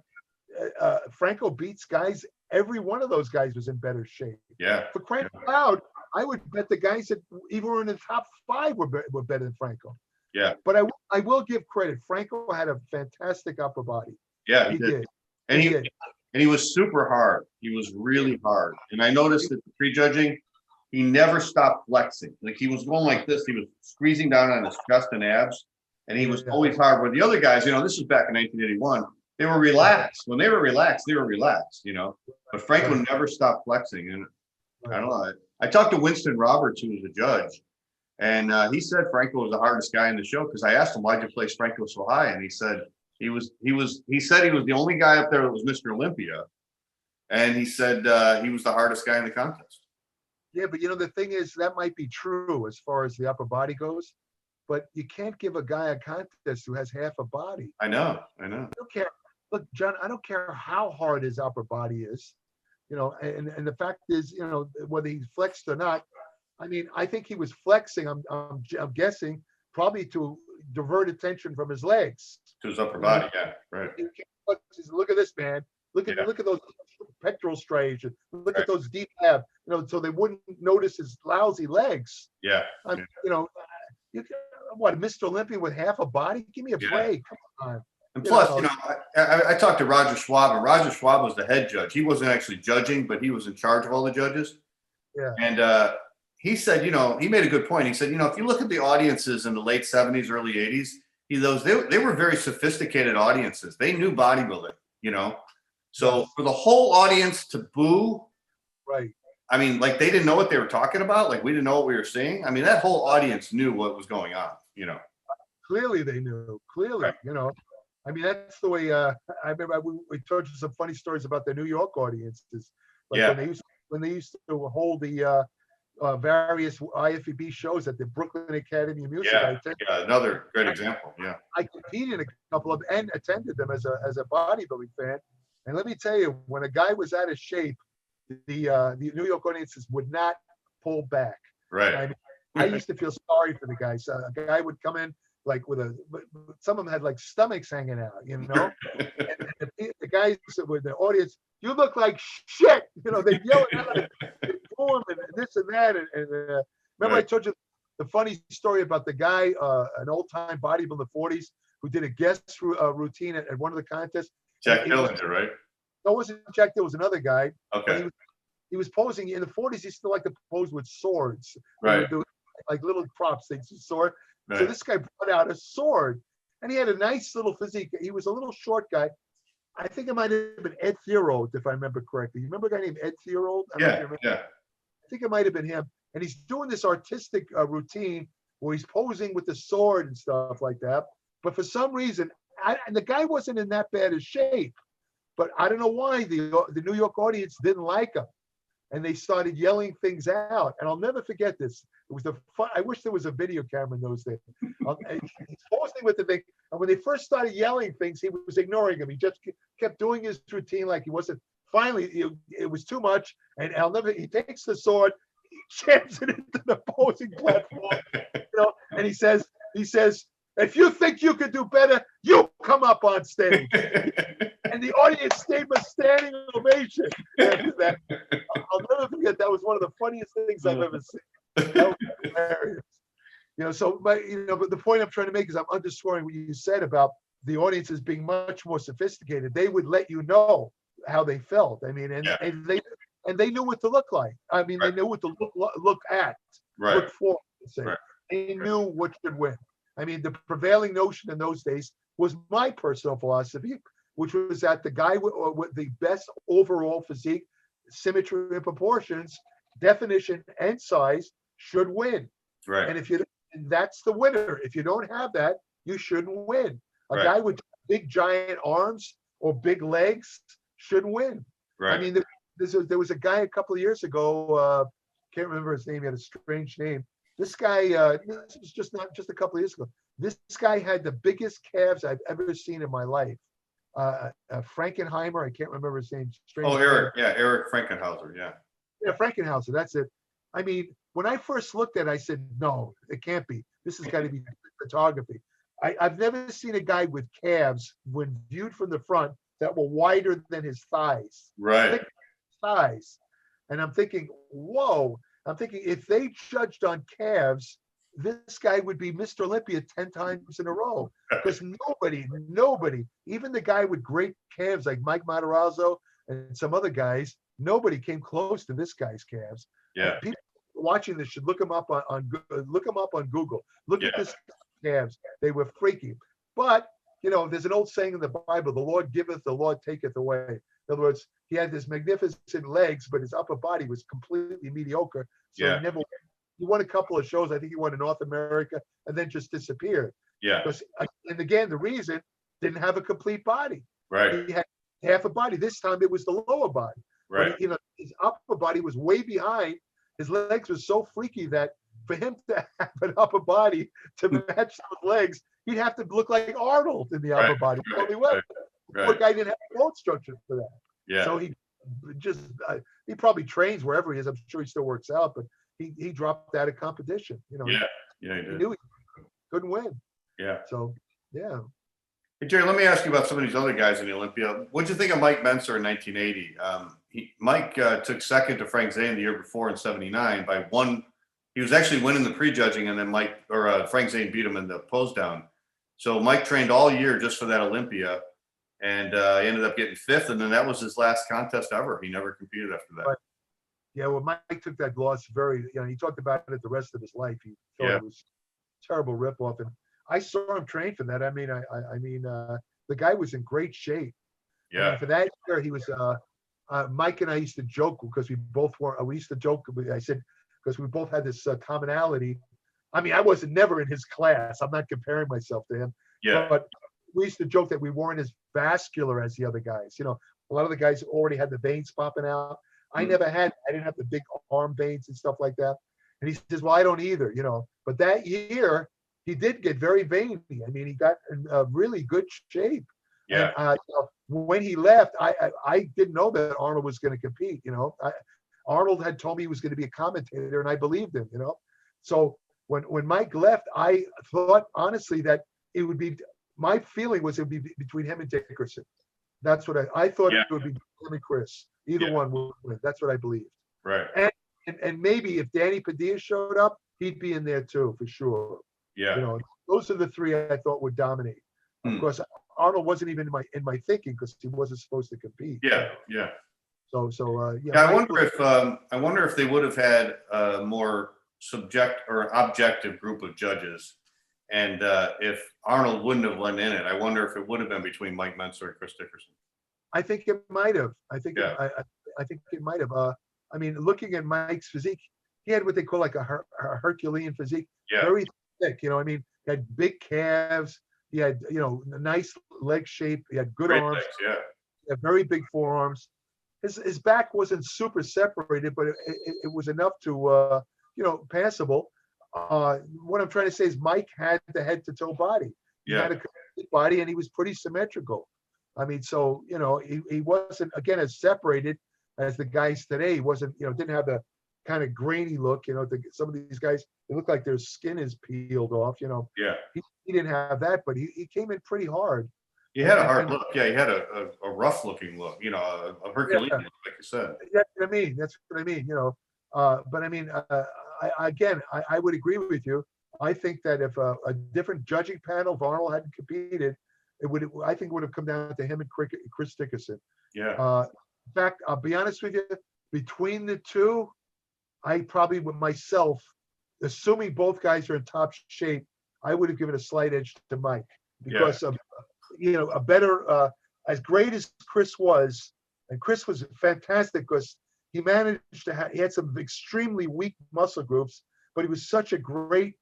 Franco beats guys. Every one of those guys was in better shape. Yeah. For crying out loud, I would bet the guys that even were in the top 5 were better than Franco. Yeah. But I will give credit. Franco had a fantastic upper body. Yeah, he did. And he was super hard. He was really hard. And I noticed that the prejudging, he never stopped flexing. Like he was going like this. He was squeezing down on his chest and abs. And he was always hard. Where the other guys, you know, this was back in 1981. They were relaxed. When they were relaxed, you know. But Franco never stopped flexing. And I don't know. I talked to Winston Roberts, who was a judge, and he said Franco was the hardest guy in the show because I asked him, why'd you place Franco so high? And he said he said he was the only guy up there that was Mr. Olympia. And he said he was the hardest guy in the contest. Yeah, but you know, the thing is, that might be true as far as the upper body goes, but you can't give a guy a contest who has half a body. I know. I don't care. Look, John, I don't care how hard his upper body is, you know, and the fact is, you know, whether he's flexed or not, I mean, I think he was flexing, I'm guessing, probably to divert attention from his legs. To his upper body, yeah, right. Look at this, man. Look at those pectoral striations. Look at those deep abs, you know, so they wouldn't notice his lousy legs. Yeah. You know, what, Mr. Olympia with half a body? Give me a break. Come on. And plus, you know, I talked to Roger Schwab, and Roger Schwab was the head judge. He wasn't actually judging, but he was in charge of all the judges. Yeah. And he said, you know, he made a good point. He said, you know, if you look at the audiences in the late 70s, early 80s, they were very sophisticated audiences. They knew bodybuilding, you know. So for the whole audience to boo, right? I mean, like they didn't know what they were talking about. Like we didn't know what we were seeing. I mean, that whole audience knew what was going on, you know. Clearly they knew. Clearly, right. You know. I mean, that's the way. I remember we told you some funny stories about the New York audiences. Like when they used to hold the various IFBB shows at the Brooklyn Academy of Music. Yeah, another great example. Yeah, I competed in a couple of and attended them as a bodybuilding fan. And let me tell you, when a guy was out of shape, the New York audiences would not pull back. Right. I mean, I used to feel sorry for the guys. A guy would come in like some of them had like stomachs hanging out, you know. And the guys with the audience, you look like shit, you know. They yell at him and this and that. And remember, I told you the funny story about the guy, an old-time bodybuilder in the 40s, who did a guest routine at one of the contests. Jack Callender, right? No, it wasn't Jack. There was another guy. Okay. He was posing in the 40s. He still liked to pose with swords. Right. Like little props, things, sword. Right. So this guy brought out a sword, and he had a nice little physique. He was a little short guy. I think it might have been Ed Therold, if I remember correctly. You remember a guy named Ed Therold? Yeah. I think it might have been him. And he's doing this artistic routine where he's posing with the sword and stuff like that. But for some reason, and the guy wasn't in that bad a shape. But I don't know why the New York audience didn't like him. And they started yelling things out. And I'll never forget this. It was the fun. I wish there was a video camera in those days. He's posing with the thing, and when they first started yelling things, he was ignoring him. He just kept doing his routine like he wasn't. Finally, it was too much, and he takes the sword, he jams it into the posing platform, and he says, if you think you could do better, you come up on stage. And the audience gave a standing ovation after that. I'll never forget. That was one of the funniest things I've ever seen. That was hilarious. But the point I'm trying to make is I'm underscoring what you said about the audiences being much more sophisticated. They would let you know how they felt. I mean, and they knew what to look like. I mean, they knew what to look at, look for. They knew what should win. I mean, the prevailing notion in those days was my personal philosophy, which was that the guy with the best overall physique, symmetry and proportions, definition and size should win. Right. And that's the winner. If you don't have that, you shouldn't win. A guy with big giant arms or big legs should win. Right. I mean, there was a guy a couple of years ago, can't remember his name, he had a strange name. This guy, this was just a couple of years ago. This guy had the biggest calves I've ever seen in my life. Frankenheimer, I can't remember his name. Eric Frankenhauser, yeah. Yeah, Frankenhauser, that's it. I mean, when I first looked at it, I said, no, it can't be. This has got to be photography. I've never seen a guy with calves, when viewed from the front, that were wider than his thighs. Right. Thighs. And I'm thinking, whoa. I'm thinking if they judged on calves, this guy would be Mr. Olympia 10 times in a row. Because nobody, even the guy with great calves like Mike Matarazzo and some other guys, nobody came close to this guy's calves. Yeah. And people watching this should look him up on Google. Look at this calves. They were freaky. But there's an old saying in the Bible: the Lord giveth, the Lord taketh away. In other words, he had this magnificent legs, but his upper body was completely mediocre. So he won a couple of shows. I think he won in North America and then just disappeared. Yeah. And again, the reason, didn't have a complete body. Right. He had half a body. This time it was the lower body. Right. But, his upper body was way behind. His legs were so freaky that for him to have an upper body to match those legs, he'd have to look like Arnold in the upper body. The guy didn't have a bone structure for that. Yeah. So he probably trains wherever he is. I'm sure he still works out, but he dropped out of competition. He knew he couldn't win. Yeah. So yeah. Hey, Jerry, let me ask you about some of these other guys in the Olympia. What'd you think of Mike Mentzer in 1980? Mike took second to Frank Zane the year before in '79 by one. He was actually winning the prejudging, and then Frank Zane beat him in the pose down. So Mike trained all year just for that Olympia, and he ended up getting fifth. And then that was his last contest ever. He never competed after that. Right. Yeah, well, Mike took that loss he talked about it the rest of his life. He thought it was a terrible ripoff, and I saw him train for that. I mean, the guy was in great shape. Yeah. I mean, for that year, he was. Mike and I used to joke because we both were. We used to joke. I said because we both had this commonality. I mean, I wasn't never in his class. I'm not comparing myself to him. Yeah. But we used to joke that we weren't as vascular as the other guys. A lot of the guys already had the veins popping out. I didn't have the big arm veins and stuff like that. And he says, well, I don't either, But that year, he did get very veiny. I mean, he got in really good shape. Yeah. And, when he left, I didn't know that Arnold was going to compete. Arnold had told me he was going to be a commentator, and I believed him. So when Mike left, I thought honestly that it would be. My feeling was it would be between him and Dickerson. That's what I thought. It would be him and Chris. Either one would win. That's what I believed. Right. And maybe if Danny Padilla showed up, he'd be in there too for sure. Yeah. Those are the three I thought would dominate. Of course, Arnold wasn't even in my thinking because he wasn't supposed to compete. Yeah. Yeah. So I wonder if they would have had a more objective group of judges, and if Arnold wouldn't have went in it, I wonder if it would have been between Mike Mentzer and Chris Dickerson. I think it might have. I think it might have. I mean, looking at Mike's physique, he had what they call like a Herculean physique. Yeah. Very thick. I mean, he had big calves. He had, a nice leg shape. He had good arms. Legs, yeah. He had very big forearms. His back wasn't super separated, but it was enough to, passable. what I'm trying to say is Mike had the head to toe body. He had a complete body, and he was pretty symmetrical. I mean, so, you know, he wasn't, again, as separated as the guys today. He wasn't, you know, didn't have the kind of grainy look, you know, some of these guys, they look like their skin is peeled off, you know. Yeah. He didn't have that, but he came in pretty hard. He had a hard look. Yeah, he had a rough looking look, you know, a Herculean look, like you said. That's what I mean. That's what I mean, you know. But I mean, I would agree with you. I think that if a different judging panel of Arnold hadn't competed, I think it would have come down to him and Chris Dickerson. Yeah. In fact, I'll be honest with you, between the two, I probably with myself, assuming both guys are in top shape, I would have given a slight edge to Mike because of, you know, a better, as great as Chris was, and Chris was fantastic because he managed to he had some extremely weak muscle groups, but he was such a great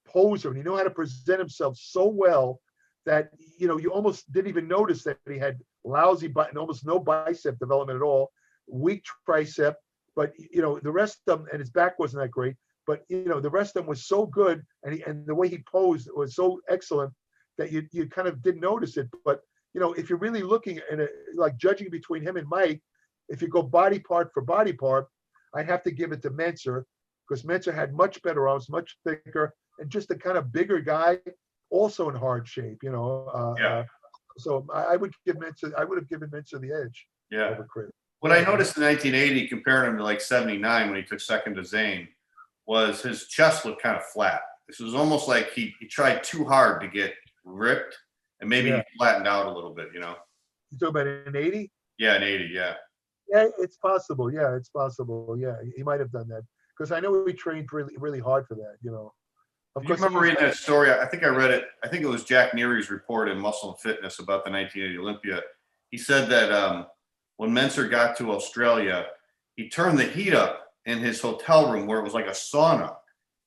poser and he knew how to present himself so well that, you know, you almost didn't even notice that he had lousy and almost no bicep development at all, weak tricep, but, you know, the rest of them, and his back wasn't that great, but, you know, the rest of them was so good, and the way he posed was so excellent that you kind of didn't notice it. But, you know, if you're really looking at like judging between him and Mike, if you go body part for body part, I'd have to give it to Mentzer, because Mentzer had much better arms, much thicker, and just a kind of bigger guy, also in hard shape, you know. So I would have given Mentzer the edge. Yeah. Over Chris. What I noticed in 1980, comparing him to like 79 when he took second to Zane, was his chest looked kind of flat. This was almost like he tried too hard to get ripped, and maybe he flattened out a little bit, you know. You talking about in 80? Yeah, in 80, yeah. Yeah, it's possible. Yeah, it's possible. Yeah, he might have done that because I know he trained really, really hard for that. You know. Do you remember reading that story? I think I read it. I think it was Jack Neary's report in Muscle and Fitness about the 1980 Olympia. He said that when Mentzer got to Australia, he turned the heat up in his hotel room where it was like a sauna,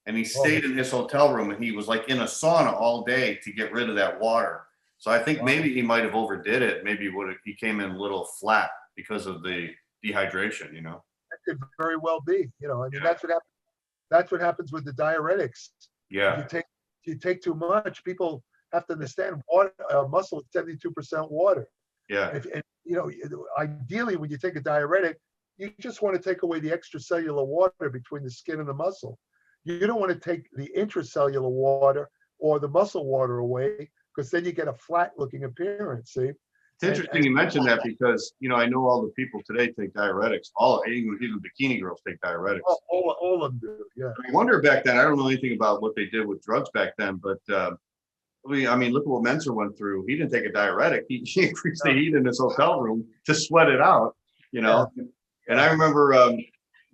and he stayed in his hotel room and he was like in a sauna all day to get rid of that water. So I think maybe he might have overdid it. Maybe he came in a little flat because of the dehydration, you know. That could very well be. You know, I mean, that's what happens. That's what happens with the diuretics. Yeah. If you take too much, people have to understand water. Muscle is 72% water. Yeah. And you know, ideally, when you take a diuretic, you just want to take away the extracellular water between the skin and the muscle. You don't want to take the intracellular water or the muscle water away, because then you get a flat-looking appearance. See. It's interesting you mentioned that because, you know, I know all the people today take diuretics. Even bikini girls take diuretics. All of them do, yeah. I wonder back then, I don't know anything about what they did with drugs back then, but I mean, look at what Mentzer went through. He didn't take a diuretic. He increased the heat in his hotel room to sweat it out, you know. Yeah. And I remember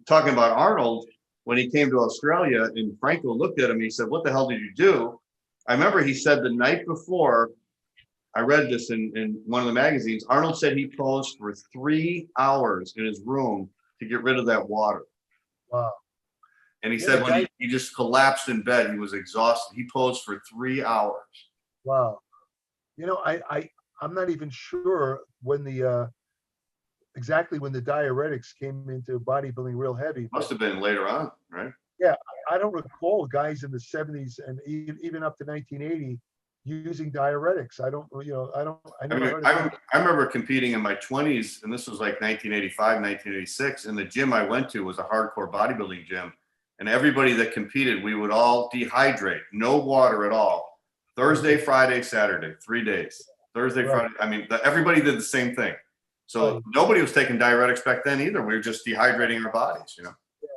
talking about Arnold when he came to Australia, and Franco looked at him. He said, "What the hell did you do?" I remember he said the night before, I read this in one of the magazines, Arnold said he posed for 3 hours in his room to get rid of that water. Wow. And he said when he just collapsed in bed, he was exhausted. He posed for 3 hours. Wow. You know, I'm not even sure when exactly when the diuretics came into bodybuilding real heavy. Must have been later on, right? Yeah, I don't recall guys in the 70s and even up to 1980 using diuretics. I remember competing in my 20s, and this was like 1985, 1986, and the gym I went to was a hardcore bodybuilding gym, and everybody that competed, we would all dehydrate, no water at all. Thursday, Friday, Saturday, 3 days. Thursday, Friday. I mean, everybody did the same thing. So nobody was taking diuretics back then either. We were just dehydrating our bodies, you know? Yeah.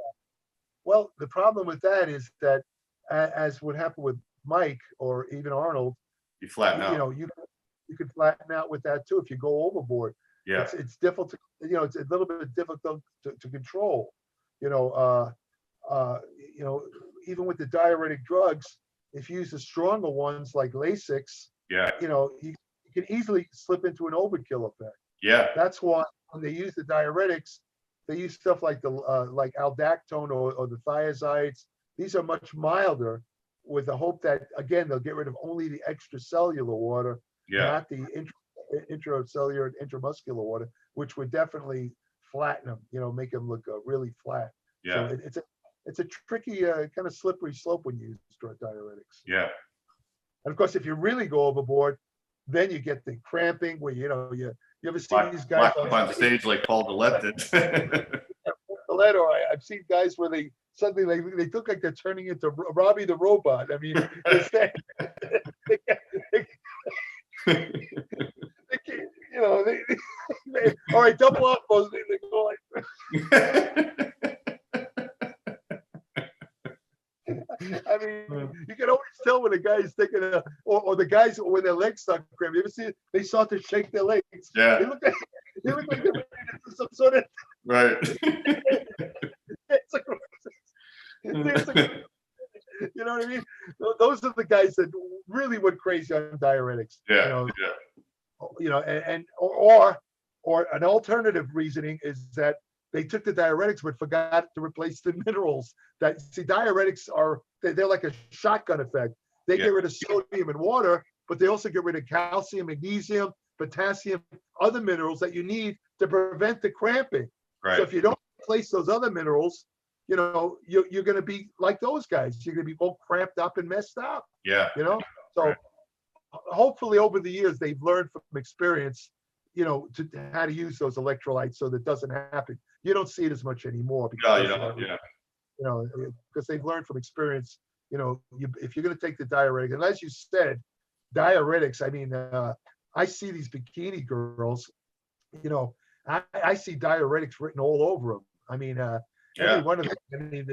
Well, the problem with that is that, as would happen with Mike or even Arnold, you flatten out. You know, you could flatten out with that too if you go overboard. Yeah, it's difficult. You know, it's a little bit difficult to control. You know, even with the diuretic drugs, if you use the stronger ones like Lasix, you know, you can easily slip into an overkill effect. Yeah, that's why when they use the diuretics, they use stuff like the like aldactone or the thiazides. These are much milder, with the hope that, again, they'll get rid of only the extracellular water, not the intracellular and intramuscular water, which would definitely flatten them, you know, make them look really flat. Yeah. So it's a tricky kind of slippery slope when you use diuretics. Yeah. And of course, if you really go overboard, then you get the cramping where, you ever see these guys on stage like Paul Dillette did. Or I've seen guys where they suddenly they look like they're turning into Robbie the Robot. I mean, all right, double up pose. They go like. I mean, you can always tell when a guy is taking or the guys when their legs start cramping. You ever see it? They start to shake their legs. Yeah. They look like they're ready to do some sort of. Right. You know what I mean? Those are the guys that really went crazy on diuretics. Yeah. Or an alternative reasoning is that they took the diuretics but forgot to replace the minerals. Diuretics they're like a shotgun effect. They get rid of sodium and water, but they also get rid of calcium, magnesium, potassium, other minerals that you need to prevent the cramping. Right. So if you don't replace those other minerals, you're going to be like those guys. You're going to be all cramped up and messed up. Yeah. So hopefully over the years they've learned from experience, to how to use those electrolytes so that doesn't happen. You don't see it as much anymore because because they've learned from experience. If you're going to take the diuretic, and as you said, diuretics. I mean, I see these bikini girls. I see diuretics written all over them. I mean, every one of them. I mean,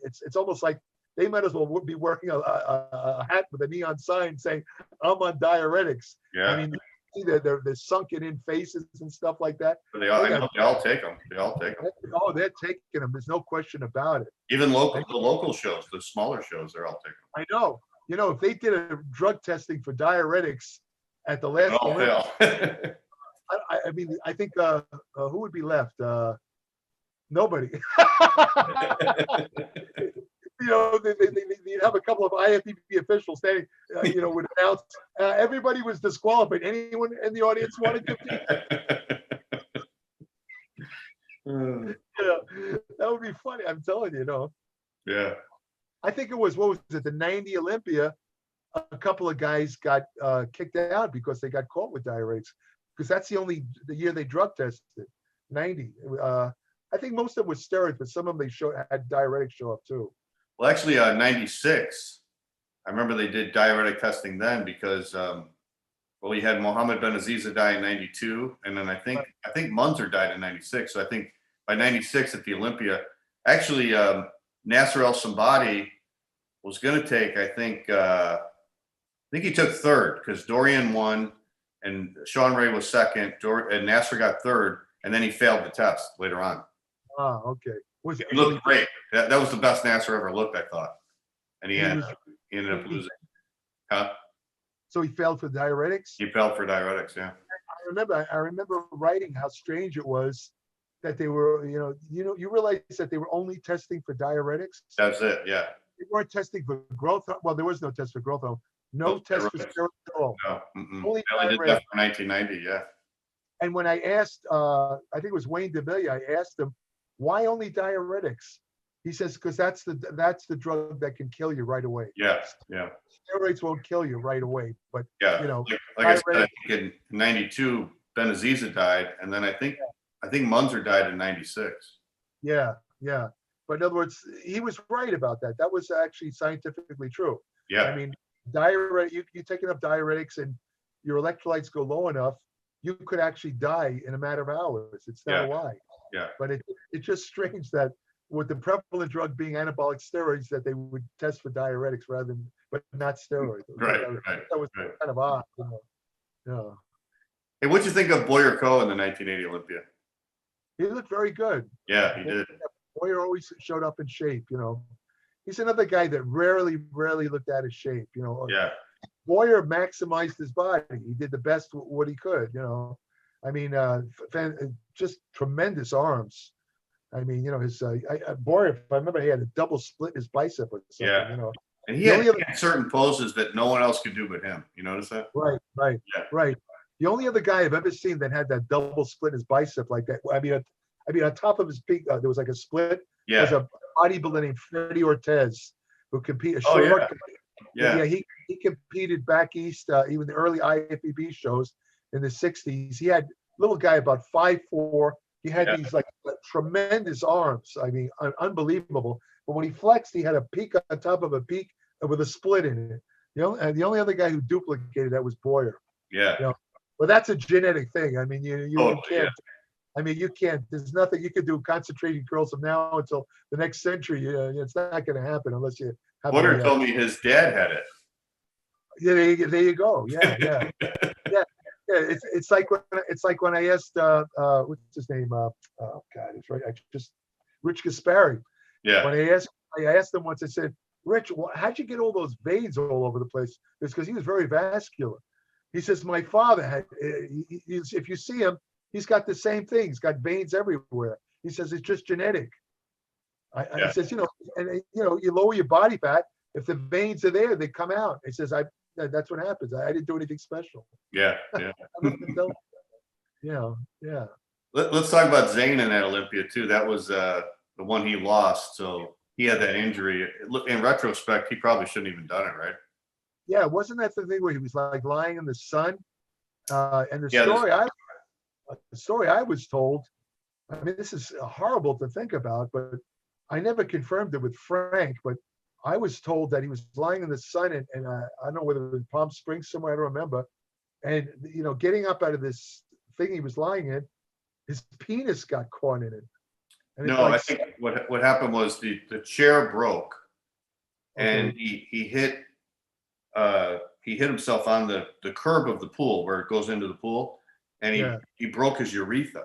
it's almost like they might as well be working a hat with a neon sign saying, "I'm on diuretics." Yeah. I mean, they're sunken in faces and stuff like that. But they all take them. They all take them. Oh, they're taking them. There's no question about it. Even the local shows, the smaller shows, they're all taking them. I know. If they did a drug testing for diuretics at the last Olympia, I mean, I think who would be left? Nobody. They'd have a couple of IFBB officials standing, would announce everybody was disqualified. Anyone in the audience wanted to be? That would be funny. I'm telling you, Yeah. I think it was, the 90 Olympia, a couple of guys got kicked out because they got caught with diuretics, because that's the year they drug tested. 90. I think most of them were steroids, but some of them had diuretics show up too. Well, actually, 96. I remember they did diuretic testing then because, you had Mohammed Benaziza die in 92, and then I think Mentzer died in 96. So I think by 96 at the Olympia, actually, Nasser El Sambadi was going to take. I think he took third because Dorian won and Sean Ray was second. And Nasser got third, and then he failed the test later on. Oh, okay. He looked great. That was the best Nasser ever looked, I thought. And he ended up losing. Huh? So he failed for diuretics? He failed for diuretics, yeah. I remember writing how strange it was that they were, you realize that they were only testing for diuretics? That's it, yeah. They weren't testing for growth. Well, there was no test for growth hormone. No test for steroids at all. No. Only they did that for 1990, yeah. And when I asked, I think it was Wayne DeMille, I asked him, why only diuretics? He says, because that's the drug that can kill you right away. Yeah. Steroids won't kill you right away, but like I said, I think in 92, Benaziza died, and then I think Mentzer died in 96. Yeah. But in other words, he was right about that. That was actually scientifically true. Yeah. I mean, you take enough diuretics and your electrolytes go low enough, you could actually die in a matter of hours. It's not why. Yeah. But it's just strange that with the prevalent drug being anabolic steroids, that they would test for diuretics but not steroids. Right. That was kind of odd. Yeah. Hey, what'd you think of Boyer Coe in the 1980 Olympia? He looked very good. Yeah, he did. Boyer always showed up in shape. He's another guy that rarely looked out of shape. Yeah. Boyer maximized his body. He did the best what he could. I mean, just tremendous arms. I mean, his Boyer, if I remember, he had a double split in his bicep or something. Yeah. And he had certain poses that no one else could do but him. You notice that? Right. Yeah. Right. The only other guy I've ever seen that had that double split in his bicep like that. I mean, on top of his peak, there was like a split. Yeah. Was a bodybuilder named Freddie Ortez, who competed. Yeah. He competed back east, even the early IFBB shows in the 60s. He had little guy about 5'4". He had these like tremendous arms. I mean, unbelievable. But when he flexed, he had a peak on top of a peak with a split in it. And the only other guy who duplicated that was Boyer. Yeah. Well, that's a genetic thing. I mean, you can't. Yeah. I mean, you can't. There's nothing you could do concentrating curls from now until the next century. It's not going to happen unless you have. Boyer told me his dad had it. Yeah, there you go. Yeah. It's like when I asked what's his name? Oh God, it's right. Rich Gaspari. Yeah. When I asked him once, I said, Rich, how'd you get all those veins all over the place? It's because he was very vascular. He says, my father had. If you see him, he's got the same thing. He's got veins everywhere. He says it's just genetic. I says, and you lower your body fat. If the veins are there, they come out. He says, that's what happens. I didn't do anything special. Yeah. Yeah. Let's talk about Zane in that Olympia too. That was the one he lost. So he had that injury. In retrospect, he probably shouldn't even done it, right? Yeah, wasn't that the thing where he was like lying in the sun? And the story I was told, I mean, this is horrible to think about, but I never confirmed it with Frank, but I was told that he was lying in the sun and I don't know whether it was Palm Springs somewhere, I don't remember. And, getting up out of this thing he was lying in, his penis got caught in it. And I think what happened was the chair broke and he hit himself on the curb of the pool where it goes into the pool, and he broke his urethra.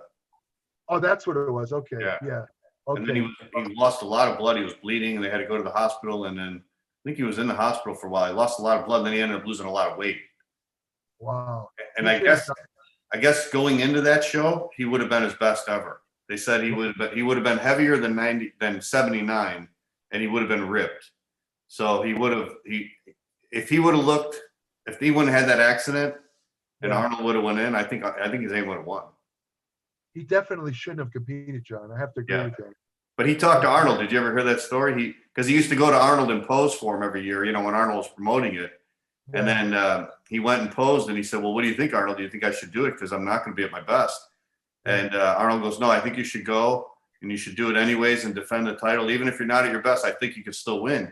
Oh, that's what it was. Okay. Yeah. Okay. And then he lost a lot of blood. He was bleeding, and they had to go to the hospital. And then I think he was in the hospital for a while. He lost a lot of blood, and then he ended up losing a lot of weight. Wow. And I guess going into that show, he would have been his best ever. They said he would have been heavier than 79, and he would have been ripped. So if he wouldn't have had that accident and Arnold would have went in, I think Zane would have won. He definitely shouldn't have competed, John. I have to agree with that. But he talked to Arnold. Did you ever hear that story? Because he used to go to Arnold and pose for him every year, when Arnold was promoting it. Yeah. And then he went and posed, and he said, well, what do you think, Arnold? Do you think I should do it? Because I'm not going to be at my best. And Arnold goes, no, I think you should go, and you should do it anyways and defend the title. Even if you're not at your best, I think you could still win.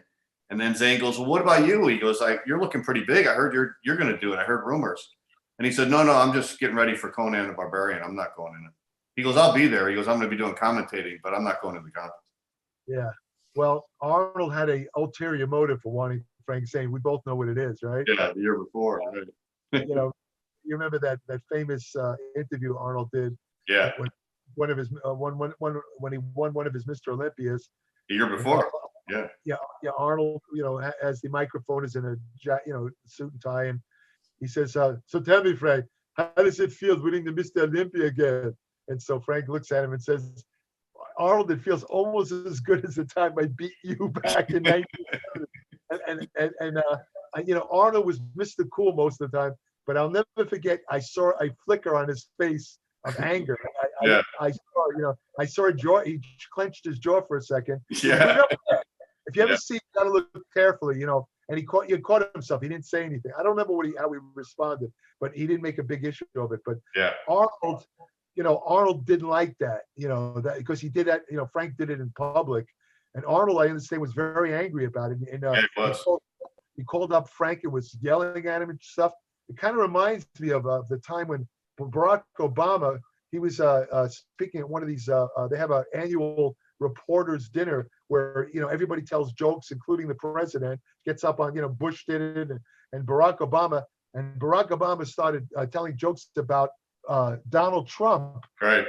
And then Zane goes, well, what about you? He goes, you're looking pretty big. I heard you're going to do it. I heard rumors. And he said, no, I'm just getting ready for Conan the Barbarian. I'm not going in it. He goes, I'll be there. He goes, I'm going to be doing commentating, but I'm not going to the contest. Yeah. Well, Arnold had an ulterior motive for wanting Frank Zane. We both know what it is, right? Yeah, the year before. Right? You remember that famous interview Arnold did? Yeah. When one of his when he won one of his Mr. Olympias. The year before. Yeah. Yeah. Arnold, as the microphone is in a suit and tie, and he says, "So tell me, Frank, how does it feel winning the Mr. Olympia again?" And so Frank looks at him and says, Arnold, it feels almost as good as the time I beat you back in 1970. Arnold was Mr. Cool most of the time, but I'll never forget, I saw a flicker on his face of anger. I saw a jaw, he clenched his jaw for a second. Yeah. If you ever see, you gotta look carefully, and he caught himself. He didn't say anything. I don't remember how he responded, but he didn't make a big issue of it. But Arnold, Arnold didn't like that, that because he did that, Frank did it in public, and Arnold, I understand, was very angry about it. And he called up Frank and was yelling at him and stuff. It kind of reminds me of the time when Barack Obama, he was speaking at one of these, they have an annual reporters dinner where, everybody tells jokes, including the president, gets up on, Bush did it, and Barack Obama started telling jokes about Donald Trump, right?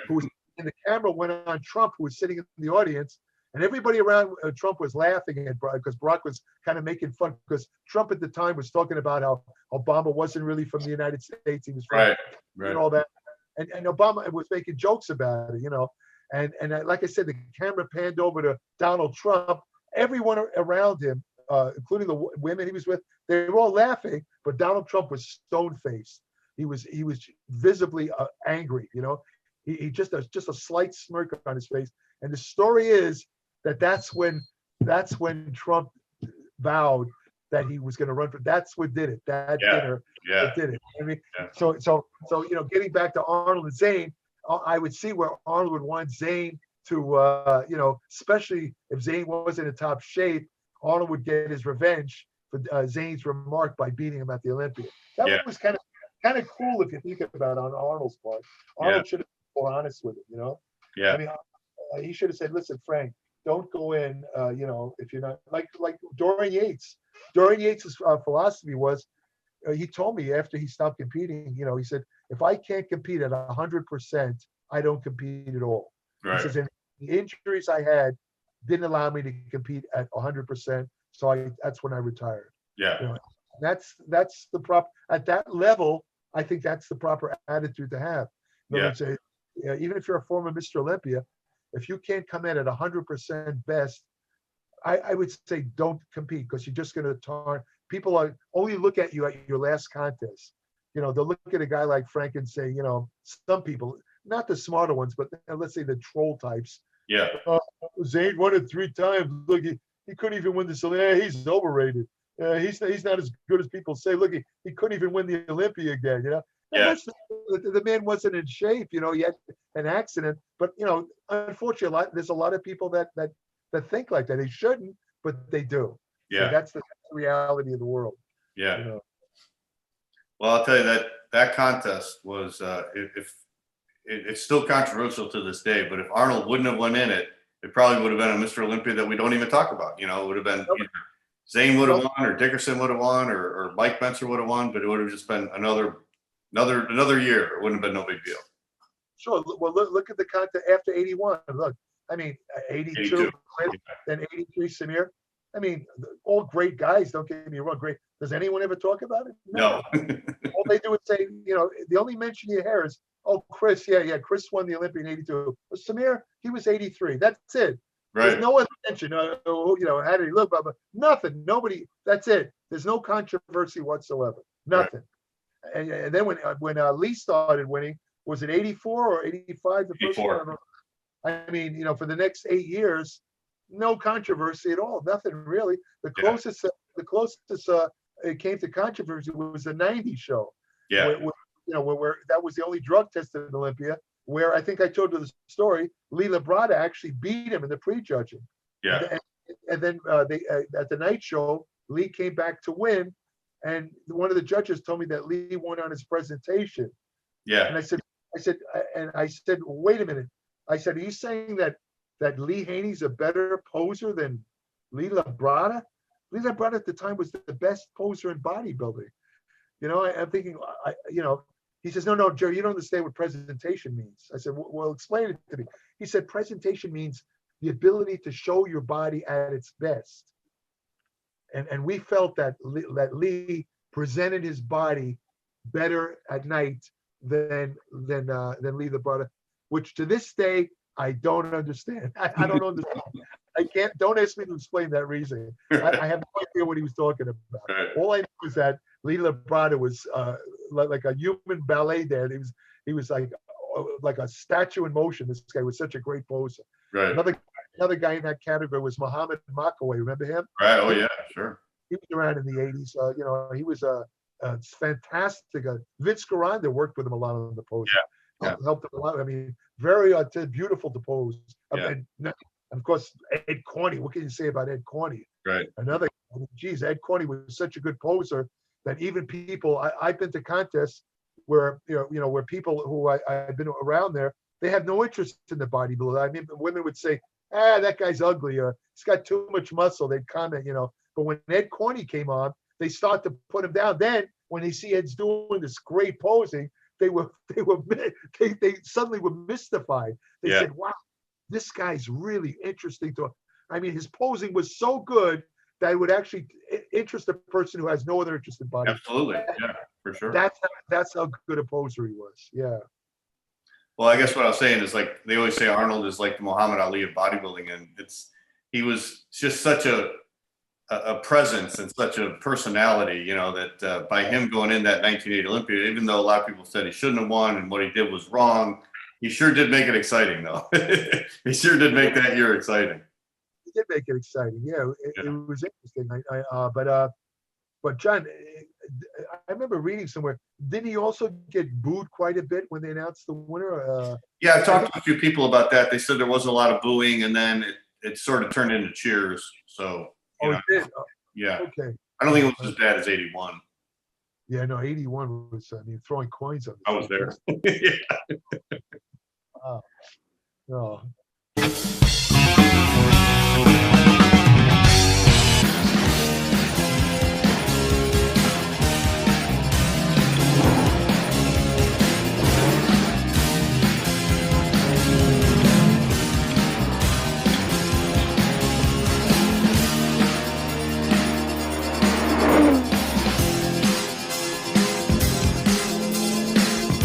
And the camera went on Trump, who was sitting in the audience, and everybody around Trump was laughing at Barack because Barack was kind of making fun because Trump at the time was talking about how Obama wasn't really from the United States. He was from and all that, and Obama was making jokes about it, and like I said, the camera panned over to Donald Trump. Everyone around him, including the women he was with, they were all laughing, but Donald Trump was stone-faced. He was visibly angry, he just a slight smirk on his face. And the story is that's when Trump vowed that he was going to run for. That's what did it. That dinner that did it. I mean, so getting back to Arnold and Zane, I would see where Arnold would want Zane to, especially if Zane wasn't in top shape, Arnold would get his revenge for Zane's remark by beating him at the Olympia. That was kind of cool if you think about it on Arnold's part. Arnold should have been more honest with him, I mean, he should have said, "Listen, Frank, don't go in, if you're not like Dorian Yates." Dorian Yates' philosophy was, he told me after he stopped competing, he said, "If I can't compete at 100%, I don't compete at all." Right. He says, "And the injuries I had didn't allow me to compete at 100%, so that's when I retired." Yeah. That's the at that level. I think that's the proper attitude to have. Even if you're a former Mr. Olympia, if you can't come in at 100% best, I would say don't compete, because you're just going to tarn. People are only look at you at your last contest. They'll look at a guy like Frank and say, some people, not the smarter ones, but let's say the troll types. Yeah. Zane won it 3 times. Look, he couldn't even win this. He's overrated. He's not as good as people say. Look, he couldn't even win the Olympia again. The man wasn't in shape. He had an accident. But unfortunately, there's a lot of people that think like that. They shouldn't, but they do. Yeah, so that's the reality of the world. Yeah. Well, I'll tell you that contest was if it's still controversial to this day. But if Arnold wouldn't have won in it, it probably would have been a Mr. Olympia that we don't even talk about. It would have been either Zane would have won, or Dickerson would have won, or Mike Mentzer would have won. But it would have just been another year. It wouldn't have been no big deal. Sure. Well, look at the contest after 81. Look, I mean, 82. Then 83, Samir. I mean, all great guys. Don't get me wrong. Great. Does anyone ever talk about it? No. All they do is say, the only mention you hear is, "Oh, Chris, Chris won the Olympia in 82. But Samir, he was 83. That's it. Right. There's no other mention. How did he look? But nothing. Nobody. That's it. There's no controversy whatsoever. Nothing. Right. And then when Lee started winning, was it 84 or 85? The first one. I mean, for the next 8 years, no controversy at all. Nothing really. The closest it came to controversy was the 90 show. Yeah. Where that was the only drug test in Olympia, where I think I told you the story. Lee Labrada actually beat him in the prejudging. Yeah. And then they at the night show, Lee came back to win, and one of the judges told me that Lee won on his presentation. Yeah. And I said, wait a minute. I said, are you saying that Lee Haney's a better poser than Lee Labrada? Lee Labrada at the time was the best poser in bodybuilding. I'm thinking, he says, no, Jerry, you don't understand what presentation means. I said, well, explain it to me. He said, presentation means the ability to show your body at its best. And we felt that Lee presented his body better at night than Lee Labrada, which to this day I don't understand. I don't understand. I can't. Don't ask me to explain that reasoning. I have no idea what he was talking about. Right. All I know is that Lee Labrada was like a human ballet dancer. He was like a statue in motion. This guy was such a great poser. Right. Another guy in that category was Muhammad Makaway. Remember him? Right. Oh yeah, sure. He was around in the 80s. He was fantastic. Vince Garanda worked with him a lot on the pose. Yeah. Helped him a lot. I mean, very beautiful to pose. Yeah. And of course, Ed Corney. What can you say about Ed Corney? Right. Another, Ed Corney was such a good poser that even people, I've been to contests where, where people who I've been around there, they have no interest in the bodybuilder. I mean, women would say, that guy's ugly, or he's got too much muscle. They'd comment, But when Ed Corney came on, they start to put him down. Then when they see Ed's doing this great posing, they suddenly were mystified. They said, wow, this guy's really interesting I mean, his posing was so good that it would actually interest a person who has no other interest in body. Absolutely. Yeah, for sure. That's how good a poser he was. Yeah. Well, I guess what I was saying is, like, they always say Arnold is like the Muhammad Ali of bodybuilding, and he was just such a presence and such a personality, that by him going in that 1980 Olympia, even though a lot of people said he shouldn't have won and what he did was wrong, he sure did make it exciting, though. He sure did make that year exciting. did make it exciting. Yeah, it was interesting. But John, I remember reading somewhere. Didn't he also get booed quite a bit when they announced the winner? Yeah, I talked to a few people about that. They said there was a lot of booing, and then it sort of turned into cheers. So, it did. Yeah. Okay. I don't think it was as bad as 81. Yeah, no, 81 was. I mean, throwing coins on. I was there. Wow. Oh,